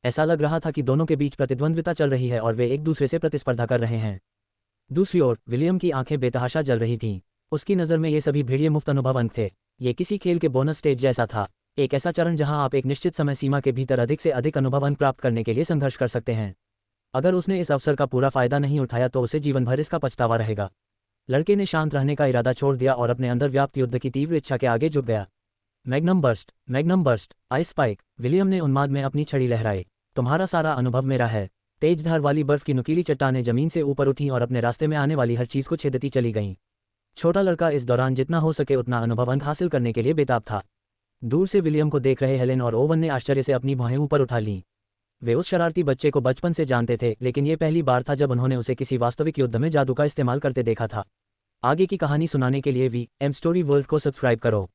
ऐसा लग रहा था कि दोनों के बीच प्रतिद्वंद्विता चल रही है और वे एक दूसरे से प्रतिस्पर्धा कर रहे हैं। दूसरी ओर विलियम की आंखें बेतहाशा जल रही थीं। उसकी नज़र में ये सभी भेड़िए मुफ्त अनुभव अंक थे। ये किसी खेल के बोनस स्टेज जैसा था, एक ऐसा चरण जहां आप एक निश्चित समय सीमा के भीतर अधिक से अधिक अनुभव अंक प्राप्त करने के लिए संघर्ष कर सकते हैं। अगर उसने इस अवसर का पूरा फायदा नहीं उठाया तो उसे जीवन भर इसका पछतावा रहेगा। लड़के ने शांत रहने का इरादा छोड़ दिया और अपने अंदर व्याप्त युद्ध की तीव्र इच्छा के आगे झुक गया। Magnum burst, magnum burst, ice spike, William ने उन्माद में अपनी छड़ी लहराई। तुम्हारा सारा अनुभव मेरा है। तेज धार वाली बर्फ की नुकीली चट्टानें जमीन से ऊपर उठीं और अपने रास्ते में आने वाली हर चीज को छेदती चली गईं। छोटा लड़का इस दौरान जितना हो सके उतना अनुभव अंक हासिल करने के लिए बेताब था। दूर से विलियम को देख रहे हेलेन और ओवन ने आश्चर्य से अपनी भौहें ऊपर उठा लीं। वे उस शरारती बच्चे को बचपन से जानते थे, लेकिन ये पहली बार था जब उन्होंने उसे किसी वास्तविक युद्ध में जादू का इस्तेमाल करते देखा था। आगे की कहानी सुनाने के लिए वी एम स्टोरी वर्ल्ड को सब्सक्राइब करो।